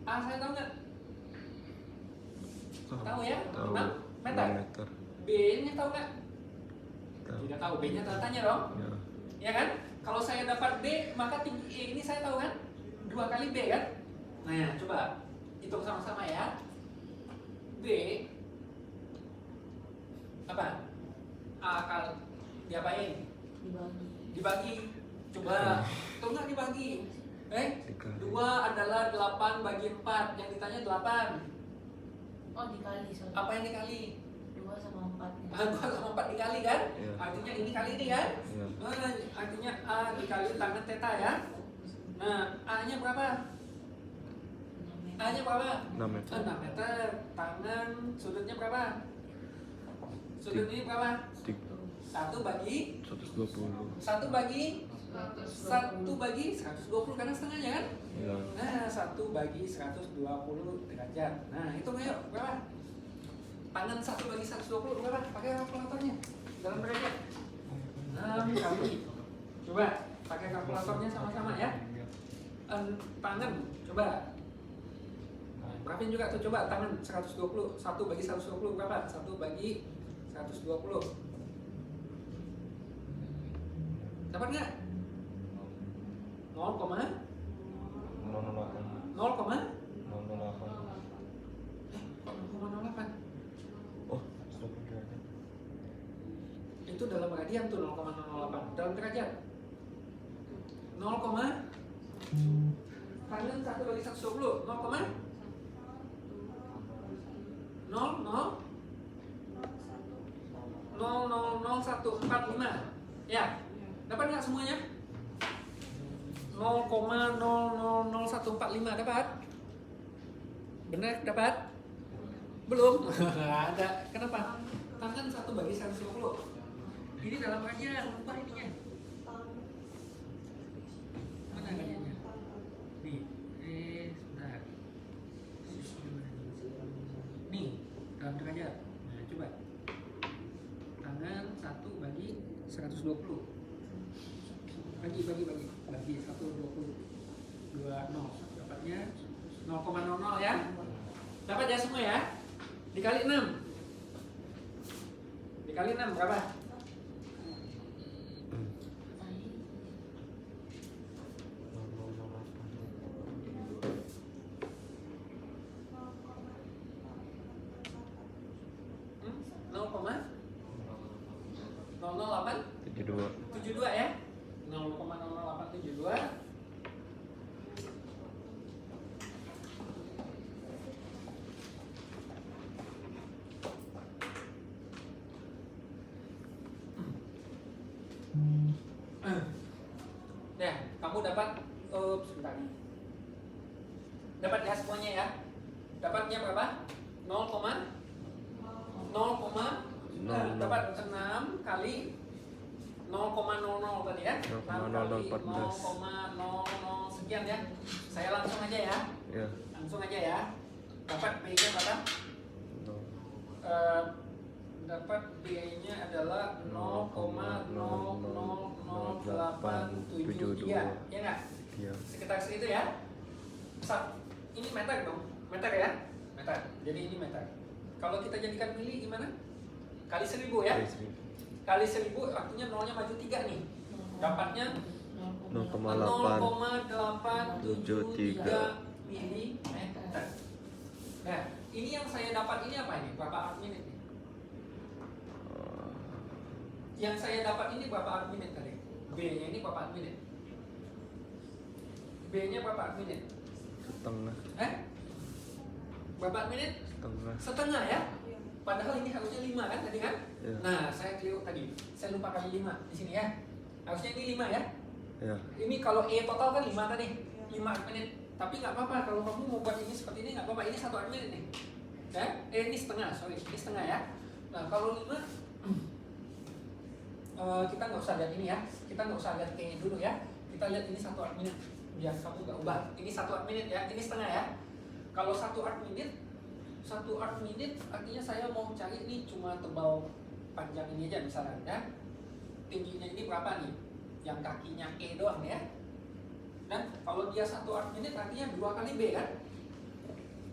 A saya tahu nggak? Tahu ya? Tahu. 6 meter. 6 meter. B-nya tahu nggak? Tahu. Tidak tahu. B-nya tanya dong. Ya. Ya kan? Kalau saya dapat B, maka tinggi E ini saya tahu kan? 2 kali B kan? Nah, coba hitung sama-sama ya. B apa? A kali diapain? Dibagi. Coba hitung nggak dibagi? 2 adalah 8 bagi 4. Yang ditanya 8. Oh, dikali, sorry. Apa yang dikali? 2 sama 4. 2 sama 4 dikali kan? Iya. Artinya ini kali ini kan? Iya. Artinya A dikali tangan teta ya. Nah, A-nya berapa? A-nya berapa? 6 meter. 6 meter. Tangan sudutnya berapa? Sudut ini berapa? 1 bagi 120. 1 bagi 120 karena setengahnya kan? Ya. Nah, 1 bagi 120 derajat. Nah, hitung ayo berapa? Tangan 1 bagi 120 berapa? Pakai kalkulatornya. Dalam derajat. 6 kali. Coba pakai kalkulatornya sama-sama ya. Tangan coba. Berapin juga tuh, coba tangan 120. 1 bagi 120 berapa? 1 bagi 120. Dapat nggak? 0, 008. 0,08. Oh, 120 derajat. Itu dalam radian tuh 0,008. Dalam derajat 0, tangan 1 bagi 120 0,0000145. Ya, dapat nggak semuanya? 0,00145 dapat? Benar dapat? Belum? Ada. Kenapa? Tangan 1 bagi 120. Ini dalam radian, lupa ininya. Mana radiannya? Nih, sebentar. Nih, dalam derajat. Nah, coba. Tangan 1 bagi 120. Bagi 120. 20. Dapatnya 0,00 ya. Dapat ya semua ya? Dikali 6. Dikali 6 berapa? Hmm? 0,008 72. 72 ya? 0,00872. Ya, kamu dapat sebentar. Dapat ya semuanya ya? Dapatnya berapa? 0, dapat 6 kali 0,00 tadi ya? 0,0014. 0,00 sekian ya. Saya langsung aja ya. Ya. Langsung aja ya. Dapat B-nya berapa? Dapat B-nya adalah 0,00873. Ya nggak? Iya. Sekitar segitu ya. Ini meter dong. Meter ya? Meter. Jadi ini meter. Kalau kita jadikan mili gimana? Kali 1000 ya? Kali 1000 artinya nolnya maju 3 nih. Dapatnya 0,0873 milimeter. Nah, ini yang saya dapat ini apa ini? Berapa arc minute nih? Yang saya dapat ini berapa arc minute tadi? B-nya ini berapa arc minute? B-nya berapa arc minute? Setengah. Berapa arc minute? Setengah. Setengah ya? Padahal ini harusnya 5 kan tadi kan? Ya. Nah, saya keliru tadi. Saya lupa kali 5 di sini ya. Harusnya ini 5 ya. Ya. Ini kalau E total kan 5 tadi. 5 menit. Tapi nggak apa-apa kalau kamu mau buat ini seperti ini nggak apa-apa. Ini 1 menit nih. Ya? Ini setengah, sorry. Ini setengah ya. Nah, kalau 5 kita nggak usah lihat ini ya. Kita nggak usah lihat E dulu ya. Kita lihat ini 1 menit. Biar kamu nggak ubah. Ini 1 menit ya. Ini setengah ya. Kalau 1 arc minute artinya saya mau cari ini cuma tebal panjang ini aja misalnya ya. Tingginya ini berapa nih? Yang kakinya E doang ya. Dan kalau dia 1 arc minute artinya 2 kali B kan?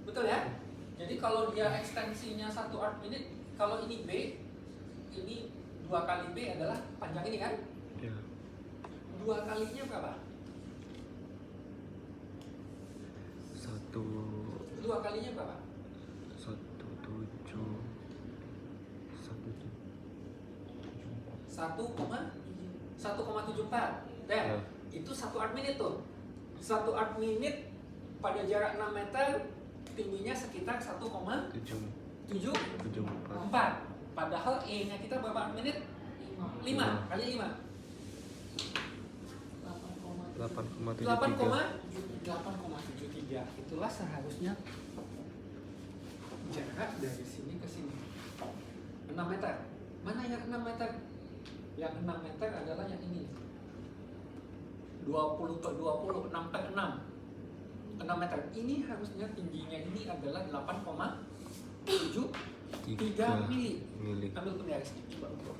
Betul ya? Jadi kalau dia ekstensinya 1 arc minute, kalau ini B, ini 2 kali B adalah panjang ini kan? Ya. 2 kalinya berapa? 2 kalinya berapa? 1,74. Dan Ya. itu 1 arc minute tuh. 1 arc minute pada jarak 6 meter tingginya sekitar 1,74. Padahal E-nya kita berapa arc minute? 5 kali 5. 8,73. Itulah seharusnya jarak dari sini ke sini 6 meter. Mana yang 6 meter? Yang 6 meter adalah yang ini 20 per 20, 6 per 6 6 meter. Ini harusnya tingginya ini adalah 8,73 mili. Ambil penggaris coba ukur.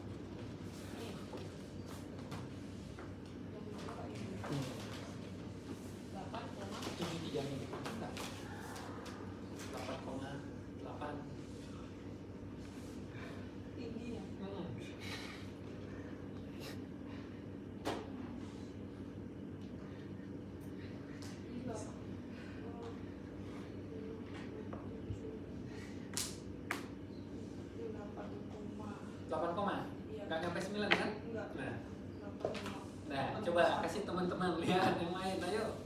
Nggak nyampe 9 kan? Nah, coba kasih teman-teman lihat yang lain, ayo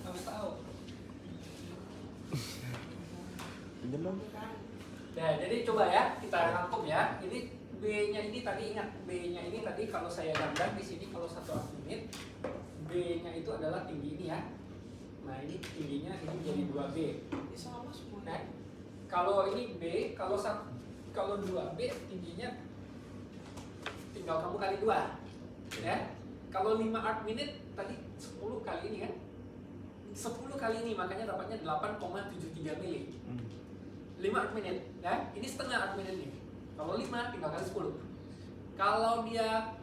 harus tahu. Nah, jadi coba ya kita rangkum ya. Ini B-nya ini tadi ingat, B-nya ini tadi kalau saya gambar di sini kalau 1 arc minute, B-nya itu adalah tinggi ini ya. Nah, ini tingginya ini jadi 2B. Nah, kalau ini B, kalau 2B tingginya tinggal kamu kali 2 ya. Kalau 5 arc minute tadi 10 kali ini kan, 10 kali ini makanya dapatnya 8,73 mili. 5 arc minute ya, ini setengah arc minute nih. Kalau 5 tinggal kali 10. Kalau dia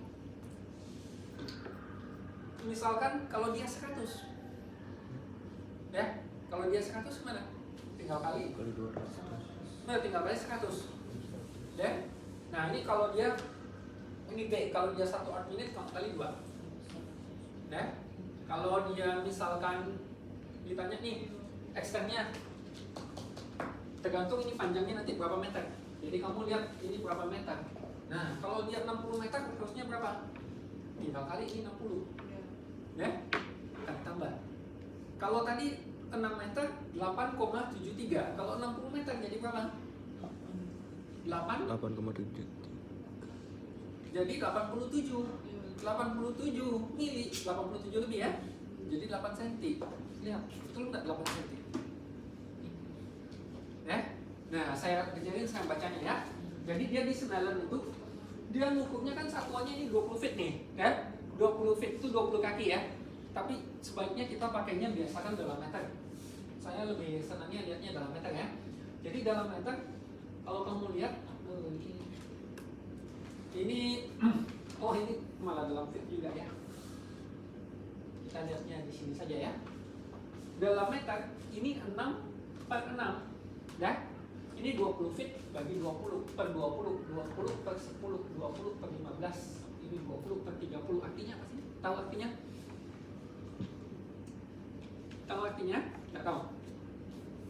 misalkan kalau dia 100 ya, kalau dia 100 mana? Tinggal kali 200. Nah, tinggal kali 100 ya. Nah, ini kalau dia ini B, kalau dia 1 arc minute kali 2 ya. Kalau dia misalkan ditanya nih extendnya, tergantung ini panjangnya nanti berapa meter. Jadi kamu lihat ini berapa meter. Nah, kalau dia 60 meter harusnya berapa? Tinggal kali ini 60 ya, kita tambah. Kalau tadi 6 meter 8,73. Kalau 60 meter jadi berapa? 8,7. Jadi 87 mili, 87 lebih ya. Jadi 8 cm. Lihat, betul nggak 8 cm? Ya. Nah, saya kerjain saya bacanya ya. Jadi dia di senalan itu dia ngukurnya kan satuannya ini 20 feet nih, ya. 20 feet itu 20 kaki ya. Tapi sebaiknya kita pakainya biasakan dalam meter. Saya lebih senangnya lihatnya dalam meter ya. Jadi dalam meter kalau kamu lihat ini oh ini malah dalam feet juga ya. Kita lihatnya di sini saja ya. Dalam meter ini 6 per 6 ya. Ini 20 feet bagi 20 per 20, 20 per 10, 20 per 15. Ini 20 per 30. Artinya apa sih? Tahu artinya? Tahu artinya? Nggak tahu.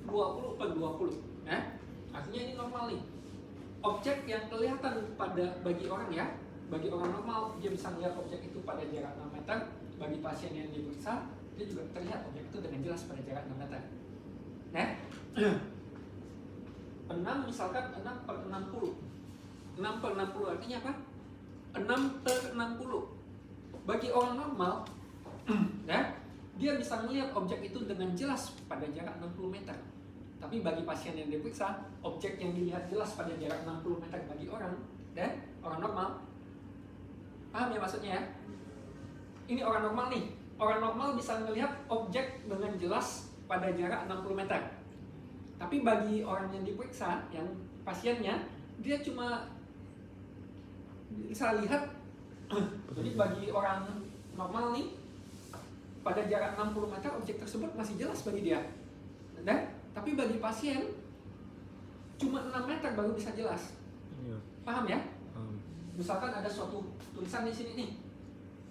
20 per 20 ya. Artinya ini normal nih. Objek yang kelihatan bagi orang ya, bagi orang normal dia bisa melihat objek itu pada jarak 6 meter. Bagi pasien yang diperiksa dia juga terlihat objek itu dengan jelas pada jarak 6 meter ya. 6 misalkan 6 per 60. 6 per 60 artinya apa? 6 per 60. Bagi orang normal ya, dia bisa melihat objek itu dengan jelas pada jarak 60 meter. Tapi bagi pasien yang diperiksa, objek yang dilihat jelas pada jarak 60 meter bagi orang dan orang normal. Paham ya maksudnya ya? Ini orang normal nih. Orang normal bisa melihat objek dengan jelas pada jarak 60 meter. Tapi bagi orang yang diperiksa, yang pasiennya, dia cuma bisa lihat. Jadi bagi orang normal nih, pada jarak 60 meter objek tersebut masih jelas bagi dia. Tapi bagi pasien cuma 6 meter baru bisa jelas. Iya. Paham ya? Paham. Misalkan ada suatu tulisan di sini nih.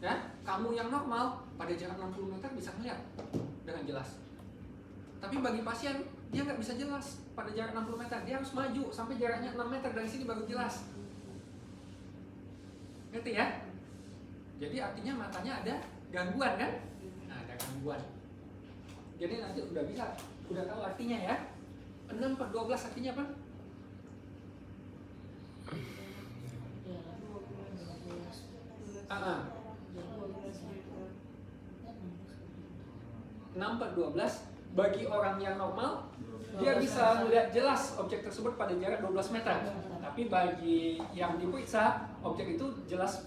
Ya, kamu yang normal pada jarak 60 meter bisa melihat dengan jelas. Tapi bagi pasien dia nggak bisa jelas pada jarak 60 meter. Dia harus maju sampai jaraknya 6 meter dari sini baru jelas. Ngerti ya? Jadi artinya matanya ada gangguan kan? Nah, ada gangguan. Jadi nanti udah tahu artinya ya. 6/12 artinya apa? Ya, 6/12 bagi orang yang normal dia bisa melihat jelas objek tersebut pada jarak 12 meter. Tapi bagi yang diperiksa, objek itu jelas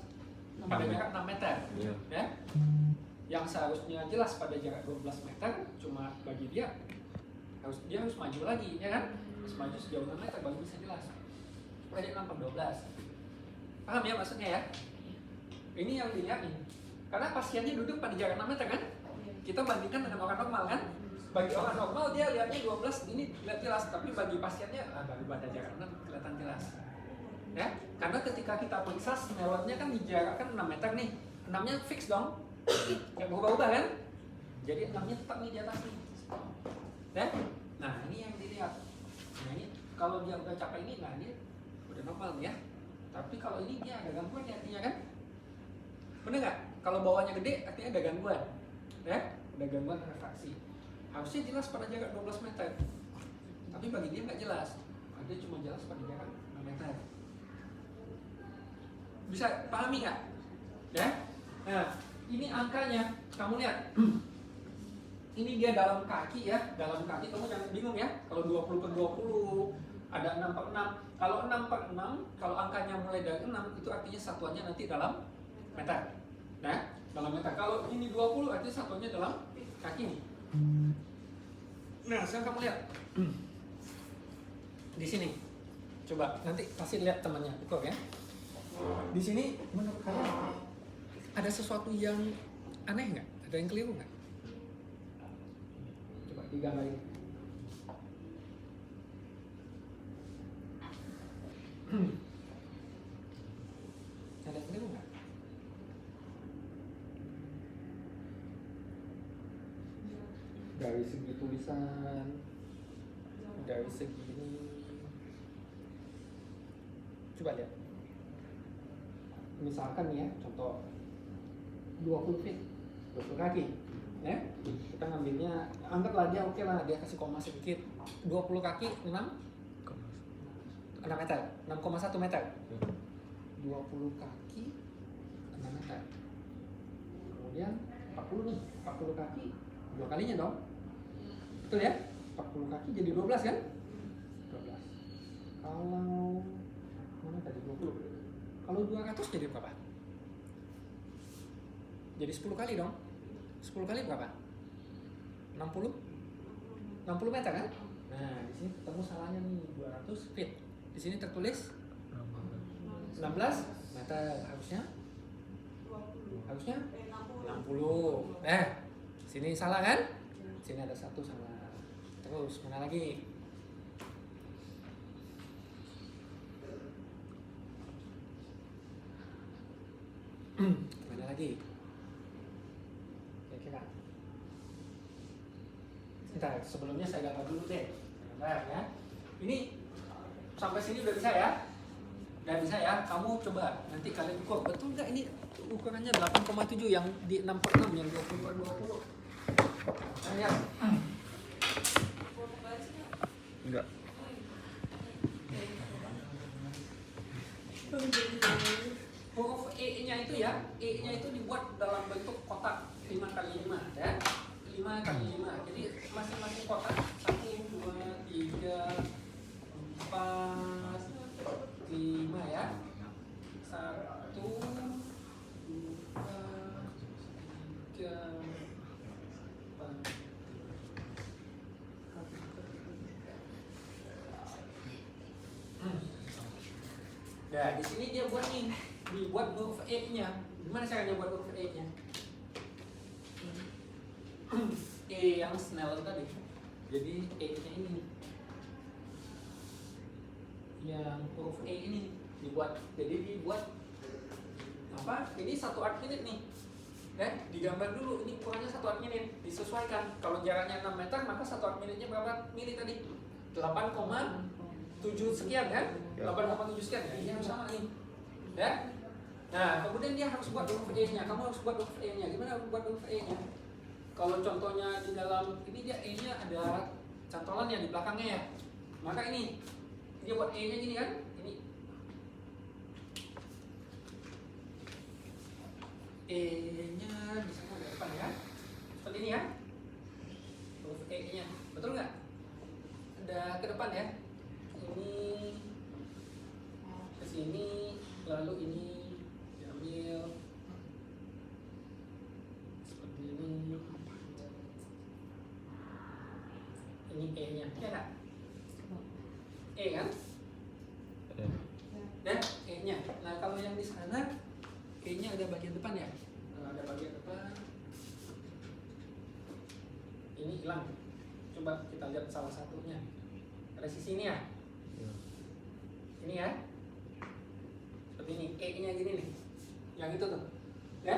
pada jarak 6 meter. Iya. Ya? Yang seharusnya jelas pada jarak 12 meter, cuma bagi dia harus maju lagi, ya kan? Harus maju sejauh 6 meter baru bisa jelas. Pada 6/12. Paham ya maksudnya ya? Ini yang dilihat nih. Karena pasiennya duduk pada jarak 6 meter kan? Kita bandingkan dengan orang normal kan? Bagi orang normal dia lihatnya 12 ini lihat jelas, tapi bagi pasiennya baru pada jarak 6 kelihatan jelas. Ya? Karena ketika kita periksa snellernya kan dijarakkan 6 meter nih. 6-nya fix dong. Nggak berubah-ubah kan? Jadi 6-nya tetap nih di atas nih. Ya? Nah, ini yang dilihat. Nah, ini kalau dia udah capai ini, nah dia udah normal nih ya. Tapi kalau ini dia ada gangguan ya artinya kan? Bener nggak? Kalau bawahnya gede artinya ada gangguan. Ya? Ada gangguan refraksi. Harusnya jelas pada jarak 12 meter. Tapi bagi dia nggak jelas. Dia cuma jelas pada jarak 6 meter. Bisa pahami nggak? Ya? Nah, ini angkanya. Kamu lihat. Ini dia dalam kaki ya. Dalam kaki kamu jangan bingung ya. Kalau 20/20 ada 6/6. Kalau 6/6, kalau angkanya mulai dari 6 itu artinya satuannya nanti dalam meter. Nah, dalam meter. Kalau ini 20 artinya satuannya dalam kaki nih. Nah, sekarang kamu lihat. Di sini. Coba nanti kasih lihat temannya, ukur ya. Di sini menurut kalian ada sesuatu yang aneh nggak? Ada yang keliru nggak? Coba digambarin. Ada yang keliru nggak? Dari segi tulisan, dari segi ini, coba lihat. Misalkan nih ya, contoh 20 feet, 20 kaki, ya. Kita ngambilnya, anggaplah dia oke lah, dia kasih koma sedikit. 20 kaki 6 meter, 6,1 meter. 20 kaki 6 meter. Kemudian 40 nih, 40 kaki 2 kalinya dong. Betul ya? 40 kaki jadi 12 kan? 12. Kalau mana tadi 20? Kalau 200 jadi berapa? Jadi 10 kali dong. 10 kali berapa? 60? 60 meter kan? Nah, di sini ketemu salahnya nih 200 feet. Di sini tertulis 16 meter harusnya. Harusnya 60. Sini salah kan? Sini ada satu salah. Terus mana lagi? Mana lagi? Kira-kira. Bentar, sebelumnya saya gambar dulu deh. Bentar ya. Ini sampai sini udah bisa ya? Udah bisa ya? Kamu coba nanti kalian ukur. Betul nggak ini ukurannya 8,7 yang di 6/6 yang 20/20? Lihat. Enggak. Huruf E-nya itu ya, E-nya itu dibuat dalam bentuk kotak 5x5 ya. 5x5. Jadi masing-masing kotak 1, 2, 3, 4, 5 ya. 1, 2, 3, 4. Nah, di sini dia buat nih, dibuat huruf E-nya. Gimana caranya buat huruf E-nya? E yang Snellen tadi. Jadi E-nya ini. Yang huruf E ini dibuat. Jadi dibuat apa? Ini 1 art minute nih. Digambar dulu, ini ukurannya 1 art minute, disesuaikan. Kalau jaraknya 6 meter, maka 1 art minute-nya berapa mili tadi? 8,7 sekian kan? 8,7 sekian ya, ini harus sama nih. Ya? Nah, kemudian dia harus buat huruf E-nya. Kamu harus buat huruf E-nya. Gimana buat huruf E-nya? Kalau contohnya di dalam, ini dia E-nya ada cantolannya di belakangnya ya. Maka ini, dia buat E-nya gini kan? Ini E-nya di sana di depan ya. Seperti ini ya. Huruf E-nya. Betul nggak? Ada ke depan ya. Ini ke sini, lalu ini diambil seperti ini. Ini E-nya. Ya nggak? E kan? Ya, E-nya. Nah, kalau yang di sana E-nya ada bagian depan ya? Nah, ada bagian depan. Ini hilang. Coba kita lihat salah satunya. Ada sisi ini ya? Ini ya? Seperti ini. E-nya gini nih. Yang itu tuh. Ya?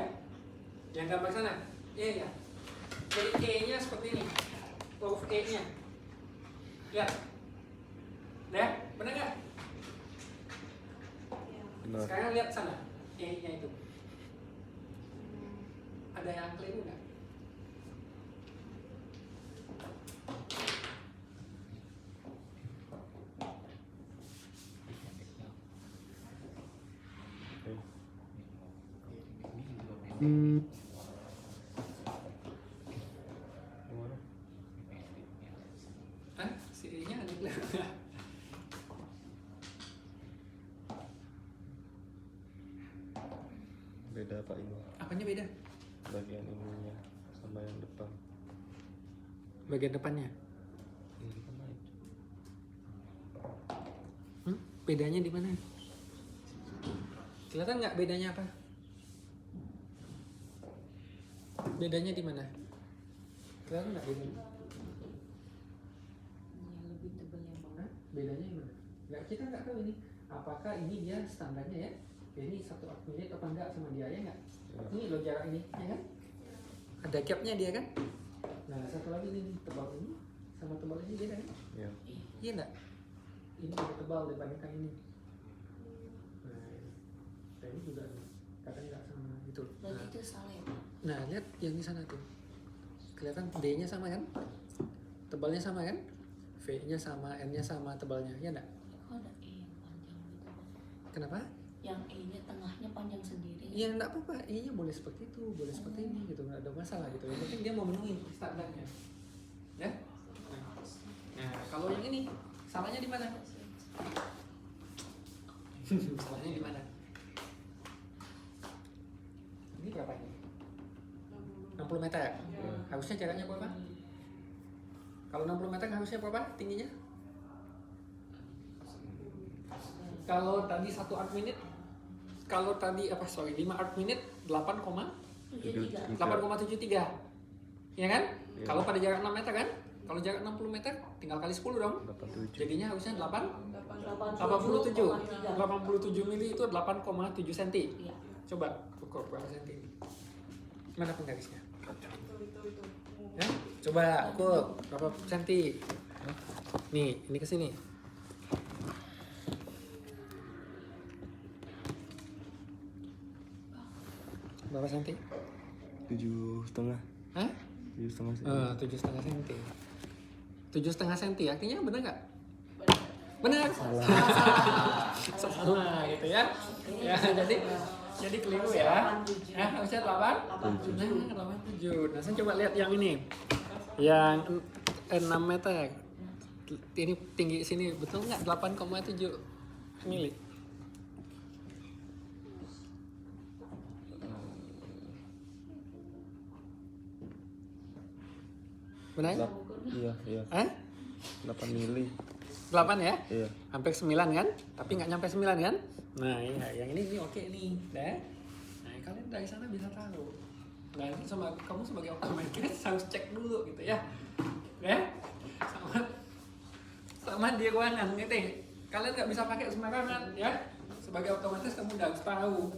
Yang gambar sana. E ya. Jadi E-nya seperti ini. Huruf E-nya. Lihat. Ya? Benar nggak? Benar. Sekarang lihat sana. E-nya itu. Ada yang keliru nggak? Gimana? Hah? Si E-nya ada keliru nggak? Beda apa ini? Apanya beda? Bagian ininya sama yang depan. Bagian depannya. Ini kan naik. Bedanya di mana? Kelihatan nggak bedanya apa? Bedanya di mana? Kelihatan nggak bedanya? Yang lebih tebal yang bawah. Hah? Bedanya di mana? Nggak, kita nggak tahu ini. Apakah ini dia standarnya ya? Ini 1 art minute apa enggak sama dia ya nggak? Ini loh jarak ini, ya kan? Ada gapnya dia kan? Nah, satu lagi ini tebal ini sama tebal ini beda kan? Ya. Iya nggak? Ini lebih tebal dibandingkan ini. Nah, dan ini juga katanya nggak sama gitu. Berarti itu salah ya, Pak? Nah, lihat yang di sana tuh. Kelihatan D-nya sama kan? Tebalnya sama kan? V-nya sama, N-nya sama tebalnya, ya enggak? Kok ada E yang panjang gitu, Pak? Kenapa? Yang E-nya tengahnya panjang sendiri. Ya enggak apa-apa, E-nya boleh seperti itu, boleh seperti ini gitu, enggak ada masalah gitu. Yang penting dia memenuhi standarnya. Ya? Nah, kalau yang ini salahnya di mana? Salahnya di mana? Ini berapa ini? 60 meter ya? Harusnya jaraknya berapa? Kalau 60 meter harusnya berapa tingginya? Kalau tadi 1 art minute, kalau tadi 5 art minute 8,73. 73. Ya kan? Iya. Kalau pada jarak 6 meter kan? Kalau jarak 60 meter tinggal kali 10 dong. 87. Jadinya harusnya 87,3. 87 mili itu 8,7 cm. Iya. Coba ukur berapa cm? Mana penggarisnya? Ya? Coba ukur berapa cm? Nih, ini ke sini. Berapa cm? 7,5. Hah? 7,5 sih. 7,5 cm. 7,5 cm artinya benar nggak? Benar. Salah gitu ya. Ya, jadi keliru ya. Nah, harusnya 8? 87. Nah, saya coba lihat yang ini. Yang 6 meter. Ini tinggi sini betul nggak 8,7 mili? Benar? Iya, iya. Hah? 8 mili. 8 ya? Iya. Hampir 9 kan? Tapi nggak nyampe 9 kan? Nah iya, yang ini oke nih, deh. Nah kalian dari sana bisa tahu. Nah itu kamu sebagai optometris harus cek dulu gitu ya. Ya? Sama di ruangan gitu. Kalian nggak bisa pakai sembarangan ya. Sebagai optometris kamu udah harus tahu.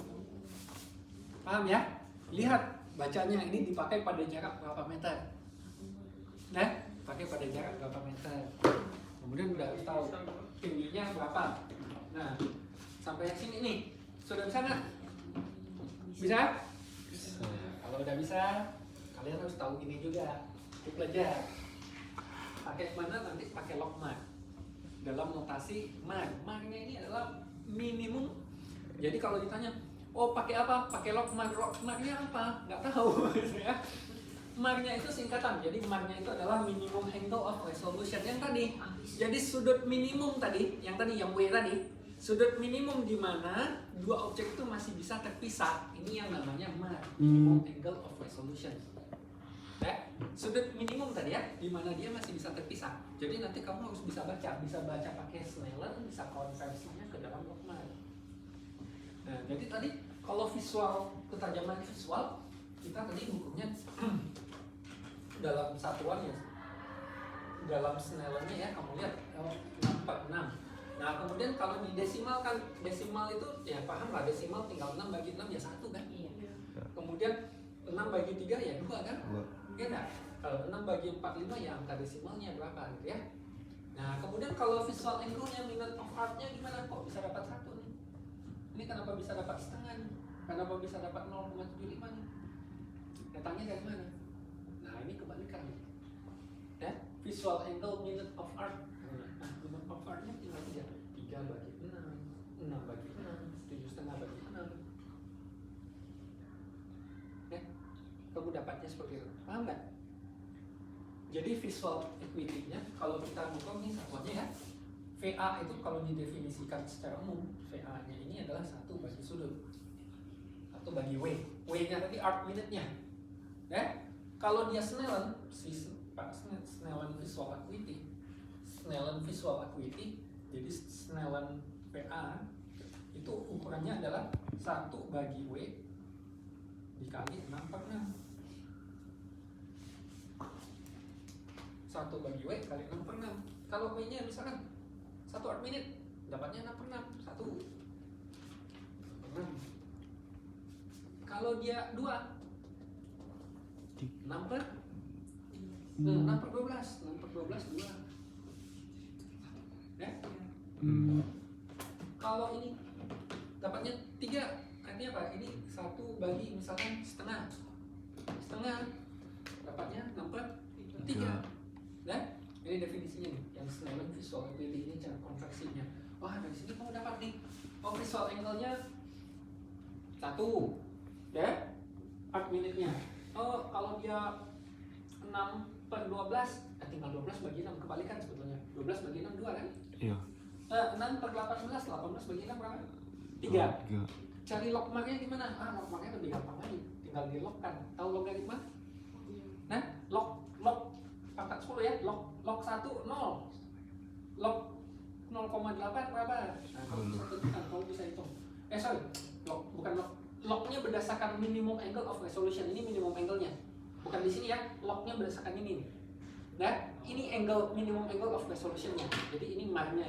Paham ya? Lihat bacanya ini dipakai pada jarak berapa meter. Nah, pakai pada jarak berapa meter. Kemudian udah harus tahu tingginya berapa. Nah, sampai yang sini nih. Sudah bisa nggak? Bisa? Bisa. Kalau udah bisa, kalian harus tahu ini juga. Itu belajar. Pakai mana nanti pakai log mark. Dalam notasi mark. Marknya ini adalah minimum. Jadi kalau ditanya, oh pakai apa? Pakai log mark. Log marknya apa? Nggak tahu ya. Marknya itu singkatan, jadi marknya itu adalah minimum angle of resolution yang tadi. Jadi sudut minimum tadi, yang W tadi, sudut minimum di mana dua objek itu masih bisa terpisah. Ini yang namanya mark, minimum angle of resolution. Ya, sudut minimum tadi ya, di mana dia masih bisa terpisah. Jadi nanti kamu harus bisa baca pakai Snellen, bisa konversinya ke dalam log mark. Nah, jadi tadi kalau visual, ketajaman visual, kita tadi ukurnya dalam satuan ya, dalam Snellennya ya, kamu lihat 6/6. Nah kemudian kalau di desimal kan, desimal itu ya paham lah, desimal tinggal 6 bagi 6 ya 1 kan. Iya. Kemudian 6 bagi 3 ya 2 kan. Dua. Ya enggak? Kalau 6 bagi 45 ya angka desimalnya berapa gitu ya. Nah kemudian kalau visual angle-nya, minute of art-nya gimana, kok bisa dapat 1 nih? Ini kenapa bisa dapat setengah nih? Kenapa bisa dapat 0,75 nih? Datangnya dari mana? Nah ini kebalikan nih. Ya, visual angle minute of art. Nah, minute of art-nya tinggal 3 bagi 6, 6 bagi 6, 7,5 bagi 6. Ya, kamu dapatnya seperti itu. Paham nggak? Jadi visual equity-nya, kalau kita buka nih satuannya ya, VA itu kalau didefinisikan secara umum, VA-nya ini adalah 1 bagi sudut, 1 bagi W. W-nya tadi art minute-nya. Ya, kalau dia Snellen, Snellen visual acuity, Snellen visual acuity, jadi Snellen VA itu ukurannya adalah 1 bagi W dikali 6/6. 1 bagi W kali 6/6. Kalau W-nya misalkan 1 art minute, dapatnya 6/6, 1. Kalau dia 2, 6/12, 2. Ya? Kalau ini dapatnya 3, artinya apa? Ini 1 bagi misalkan setengah, dapatnya 6/3. Dan ini definisinya nih, yang Snellen visual acuity ini cara konversinya. Wah dari sini kamu dapat nih, oh visual angle-nya 1, ya, art minute-nya. Oh kalau dia 6/12, tinggal 12 bagi 6, kebalikan sebetulnya. 12 bagi 6 2 kan? Iya. 6/18, 18 bagi 6 berapa? 3. Cari log mark-nya gimana? Log mark-nya lebih gampang lagi, tinggal di log kan. Tahu logaritma? Nah, log pangkat 10 ya, log 1 0. Log 0,8 berapa? Nah, kamu bisa hitung. Lognya berdasarkan minimum angle of resolution. Ini minimum angle-nya. Bukan di sini ya, lognya berdasarkan ini. Nah, ini angle minimum angle of resolution-nya. Jadi ini marknya.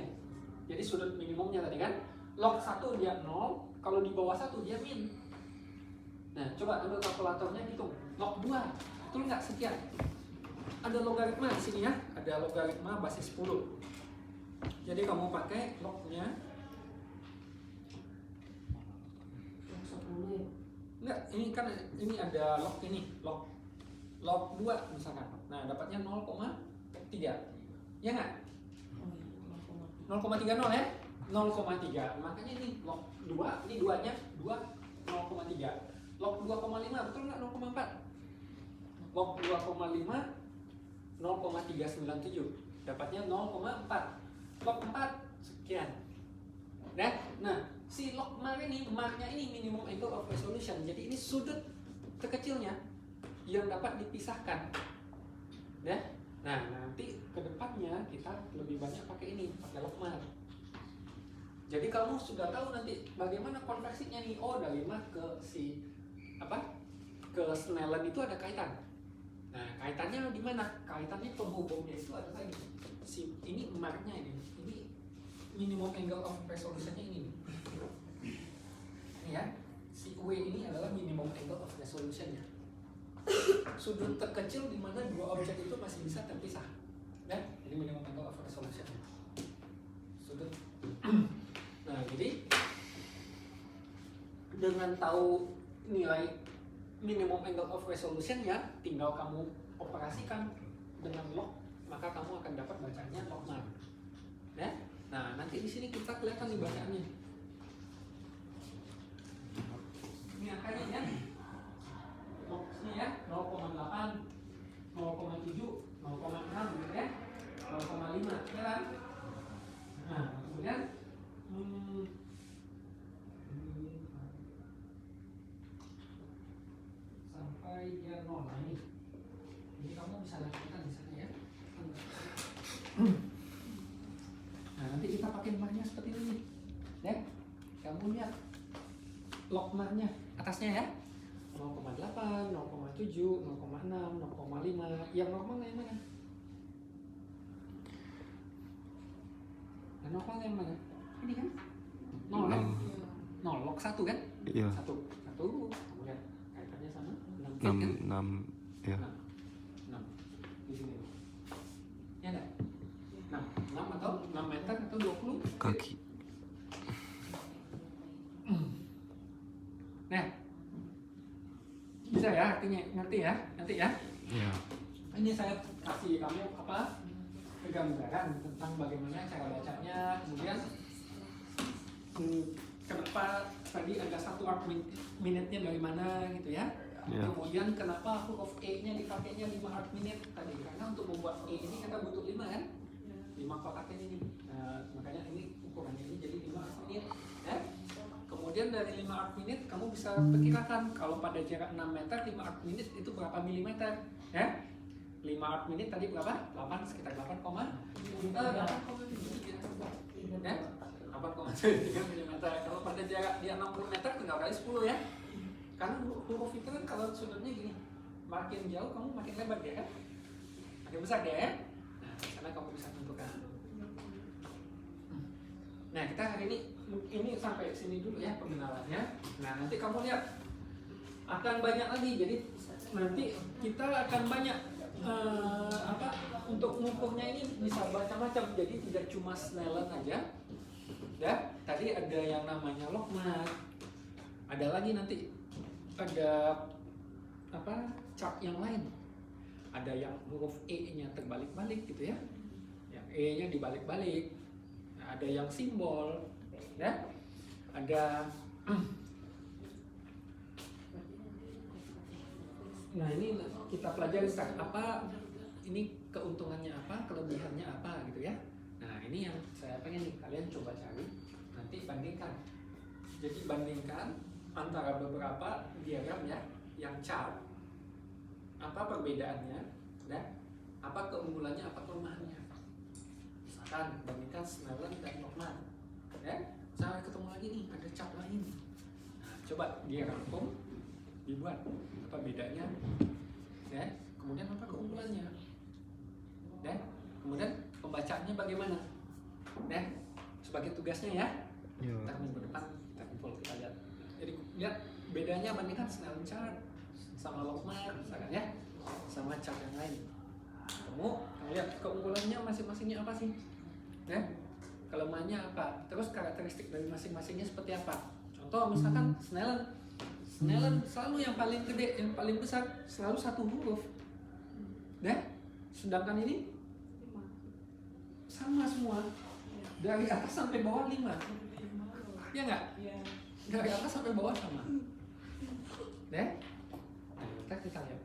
Jadi sudut minimumnya tadi kan. Log 1 dia 0, kalau di bawah 1 dia min. Nah, coba ambil kalkulatornya hitung. Log 2, betul nggak sekian? Ada logaritma di sini ya, ada logaritma basis 10. Jadi kamu pakai lognya. Log 10 ya? Enggak, ini kan ini ada log ini, log 2 misalkan. Nah, dapatnya 0,3. Ya nggak? Oh iya, 0,30 ya? 0,3. Makanya ini log 2, ini 2-nya 2 0,3. Log 2,5 betul nggak 0,4? Log 2,5 0,397. Dapatnya 0,4. Log 4 sekian. Nah, si log mark ini, marknya ini minimum angle of resolution. Jadi ini sudut terkecilnya yang dapat dipisahkan. Nah, nanti kedepannya kita lebih banyak pakai ini, pakai Lokman. Jadi kamu sudah tahu nanti bagaimana konversinya nih. Oh, dari 5 ke si ke Snellen itu ada kaitan. Nah, kaitannya di mana? Kaitannya penghubungnya itu ada lagi. Ini marknya ini minimum angle of resolutionnya ini. Ini ya, si W ini adalah minimum angle of resolutionnya. Sudut terkecil di mana dua objek itu masih bisa terpisah. Ya, ini minimum angle of resolutionnya. Sudut. Nah, jadi dengan tahu nilai minimum angle of resolutionnya, tinggal kamu operasikan dengan log, maka kamu akan dapat bacaannya logman. Ya? Nah, nanti di sini kita kelihatan nih bacaannya. Ini angkanya ya. Ini ya, 0,8, 0,7, 0,6 gitu ya. 0,5 ya kan? Nah, kemudian sampai dia 0 ini. Jadi kamu bisa lakukan di sana ya. Nah, nanti kita pakai marknya seperti ini. Ya. Kamu lihat log marknya atasnya ya. 0,8, 0,7, 0,6, 0,5. Yang normal yang mana? Yang normal yang mana? Ini kan? 0 kan? 0, log 1 kan? Iya. 1. Kemudian kaitannya sama 6 6 kan? 6 ya. 6 di sini. Ya enggak? 6 atau 6 meter atau 20 Kaki. Nah, bisa ya artinya, ngerti ya? Nanti ya. Ya. Ini saya kasih kamu gambaran tentang bagaimana cara bacanya, kemudian kenapa tadi ada 1 arc minute-nya dari mana gitu ya. Ya. Kemudian kenapa huruf E-nya dipakainya 5 arc minute tadi, karena untuk membuat E ini kita butuh 5 kan? 5 kotaknya ini. Nah, makanya ini ukurannya ini jadi 5 arc minute ya. Kemudian dari 5 arc minute kamu bisa perkirakan kalau pada jarak 6 meter 5 arc minute itu berapa milimeter ya. 5 arc minute tadi berapa? 8, sekitar 8,3 ya. 8,3 milimeter. Kalau pada jarak dia 60 meter tinggal kali 10 ya. Karena huruf itu kan kalau sudutnya gini, makin jauh kamu makin lebar dia kan, makin besar dia ya. Nah, karena kamu bisa tentukan. Nah, kita hari ini sampai sini dulu ya pengenalannya. Nah, nanti kamu lihat akan banyak lagi. Jadi nanti kita akan banyak untuk mengukurnya ini bisa macam-macam. Jadi tidak cuma Snellen aja. Ya, tadi ada yang namanya logmat. Ada lagi nanti ada chart yang lain. Ada yang huruf E-nya terbalik-balik gitu ya. Yang E-nya dibalik-balik. Nah, ada yang simbol ya. Ada nah, ini kita pelajari apa ini keuntungannya apa, kelebihannya apa gitu ya. Nah, ini yang saya pengen nih kalian coba cari, nanti bandingkan. Jadi bandingkan antara beberapa diagram ya, yang chart, apa perbedaannya, dan apa keunggulannya, apa kelemahannya. Misalkan bandingkan Snellen dan Lokman, ya. Sampai ketemu lagi nih, ada chart lain. Nah, coba dirangkum, dibuat apa bedanya, ya. Kemudian apa keunggulannya, ya. Kemudian pembacaannya bagaimana, ya. Sebagai tugasnya ya. Ya. Ntar minggu depan kita kumpul, kita lihat. Jadi lihat bedanya bandingkan Snellen chart sama Lokman misalkan ya, sama chart yang lain. Kamu lihat keunggulannya masing-masingnya apa sih, ya, kelemahannya apa, terus karakteristik dari masing-masingnya seperti apa. Contoh misalkan Snellen selalu yang paling gede, yang paling besar selalu 1 huruf, ya. Sedangkan ini sama semua dari atas sampai bawah 5, ya nggak? Dari atas sampai bawah sama, ya. Nah, kita lihat.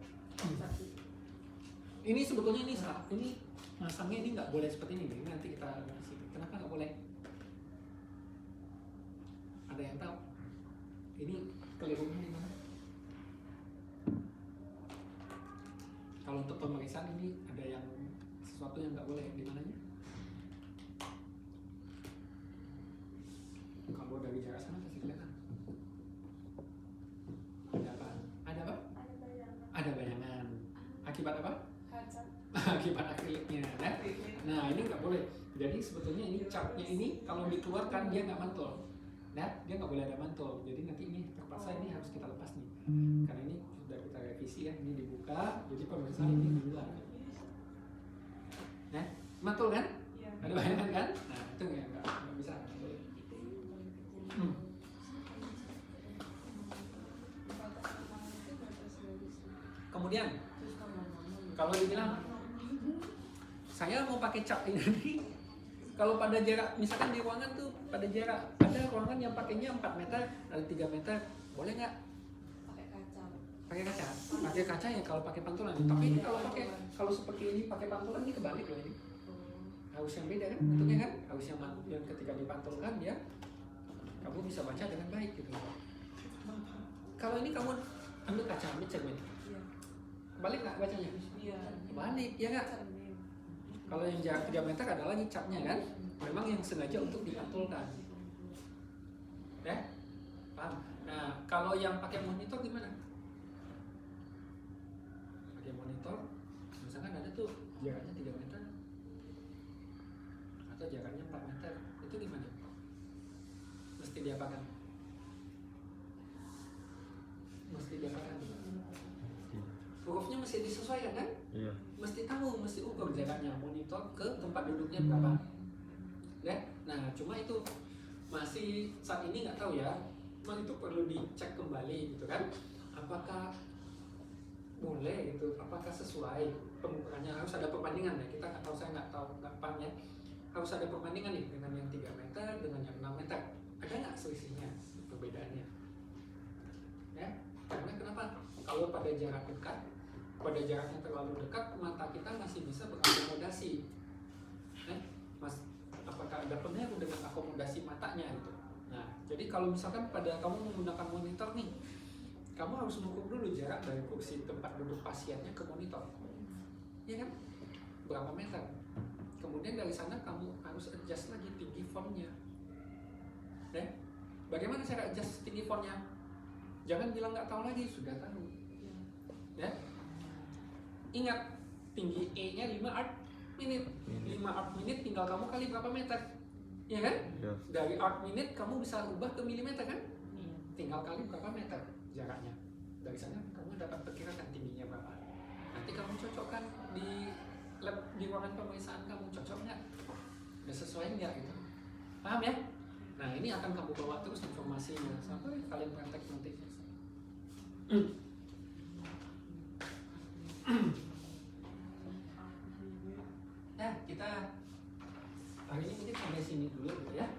Ini sebetulnya ini masangnya ini nggak boleh seperti ini. Ini nanti kita kasih. Kenapa nggak boleh? Ada yang tahu? Ini kelirunya di mana? Kalau untuk pemeriksaan ini ada yang sesuatu yang nggak boleh di mananya? Kalau dari jarak sana pasti kelihatan. Ada apa? Ada apa? Ada bayangan. Akibat apa? Akibat akriliknya. Nah ini nggak boleh. Jadi sebetulnya ini capnya ini kalau dikeluarkan dia nggak mantul. Nah dia nggak boleh ada mantul. Jadi nanti ini terpaksa ini harus kita lepas nih. Karena ini sudah kita revisi ya. Ini dibuka. Jadi pemirsa ini di luar. Nah mantul kan? Ada bayangan kan? Nah itu nggak bisa. Nggak boleh. Kemudian kalau dibilang saya mau pakai cap ini, kalau pada jarak misalkan di ruangan tuh pada jarak ada ruangan yang pakainya 4 meter, ada 3 meter, boleh nggak? Pakai kaca. Pakai kaca ya kalau pakai pantulan. Tapi ini kalau seperti ini pakai pantulan ini kebalik loh ini. Harus yang beda kan bentuknya kan? Harus yang ketika dipantulkan dia kamu bisa baca dengan baik gitu. Kalau ini kamu ambil kaca, ambil cermin. Balik nggak bacanya? Balik, ya nggak? Kalau yang jarak 3 meter ada lagi capnya kan? Memang yang sengaja untuk dipantulkan. Ya? Paham? Nah, kalau yang pakai monitor gimana? Pakai monitor, misalkan ada tuh jaraknya 3 meter atau jaraknya 4 meter, itu gimana? Mesti diapakan? Mesti diapakan? Hurufnya mesti disesuaikan kan? Iya. Mesti tahu, mesti ukur jaraknya monitor ke tempat duduknya berapa. Ya? Nah, cuma itu masih saat ini nggak tahu ya. Memang itu perlu dicek kembali gitu kan. Apakah boleh gitu? Apakah sesuai pengukurannya? Harus ada perbandingan ya. Kita nggak tahu, saya nggak tahu kapan ya. Harus ada perbandingan nih dengan yang 3 meter dengan yang 6 meter. Ada nggak selisihnya, perbedaannya? Ya, karena kenapa? Kalau pada jarak dekat, pada jarak yang terlalu dekat, mata kita masih bisa berakomodasi. Mas, apakah ada pengaruh dengan akomodasi matanya gitu? Nah, jadi kalau misalkan pada kamu menggunakan monitor nih, kamu harus mengukur dulu jarak dari kursi tempat duduk pasiennya ke monitor, ya kan? Berapa meter? Kemudian dari sana kamu harus adjust lagi tinggi fontnya. Ya? Bagaimana cara adjust tinggi fontnya? Jangan bilang nggak tahu lagi, sudah tahu. Ya? Ingat, tinggi E-nya 5 art minute. 5 art minute tinggal kamu kali berapa meter? Ya kan? Ya. Dari art minute kamu bisa ubah ke milimeter kan? Tinggal kali berapa meter jaraknya. Dari sana kamu dapat perkirakan tingginya berapa. Nanti kamu cocokkan di lab, di ruangan pemeriksaan kamu, cocok nggak? Udah sesuai nggak gitu? Paham ya? Nah ini akan kamu bawa terus informasinya sampai kalian praktek nanti. Nah kita hari ini mungkin sampai sini dulu gitu ya.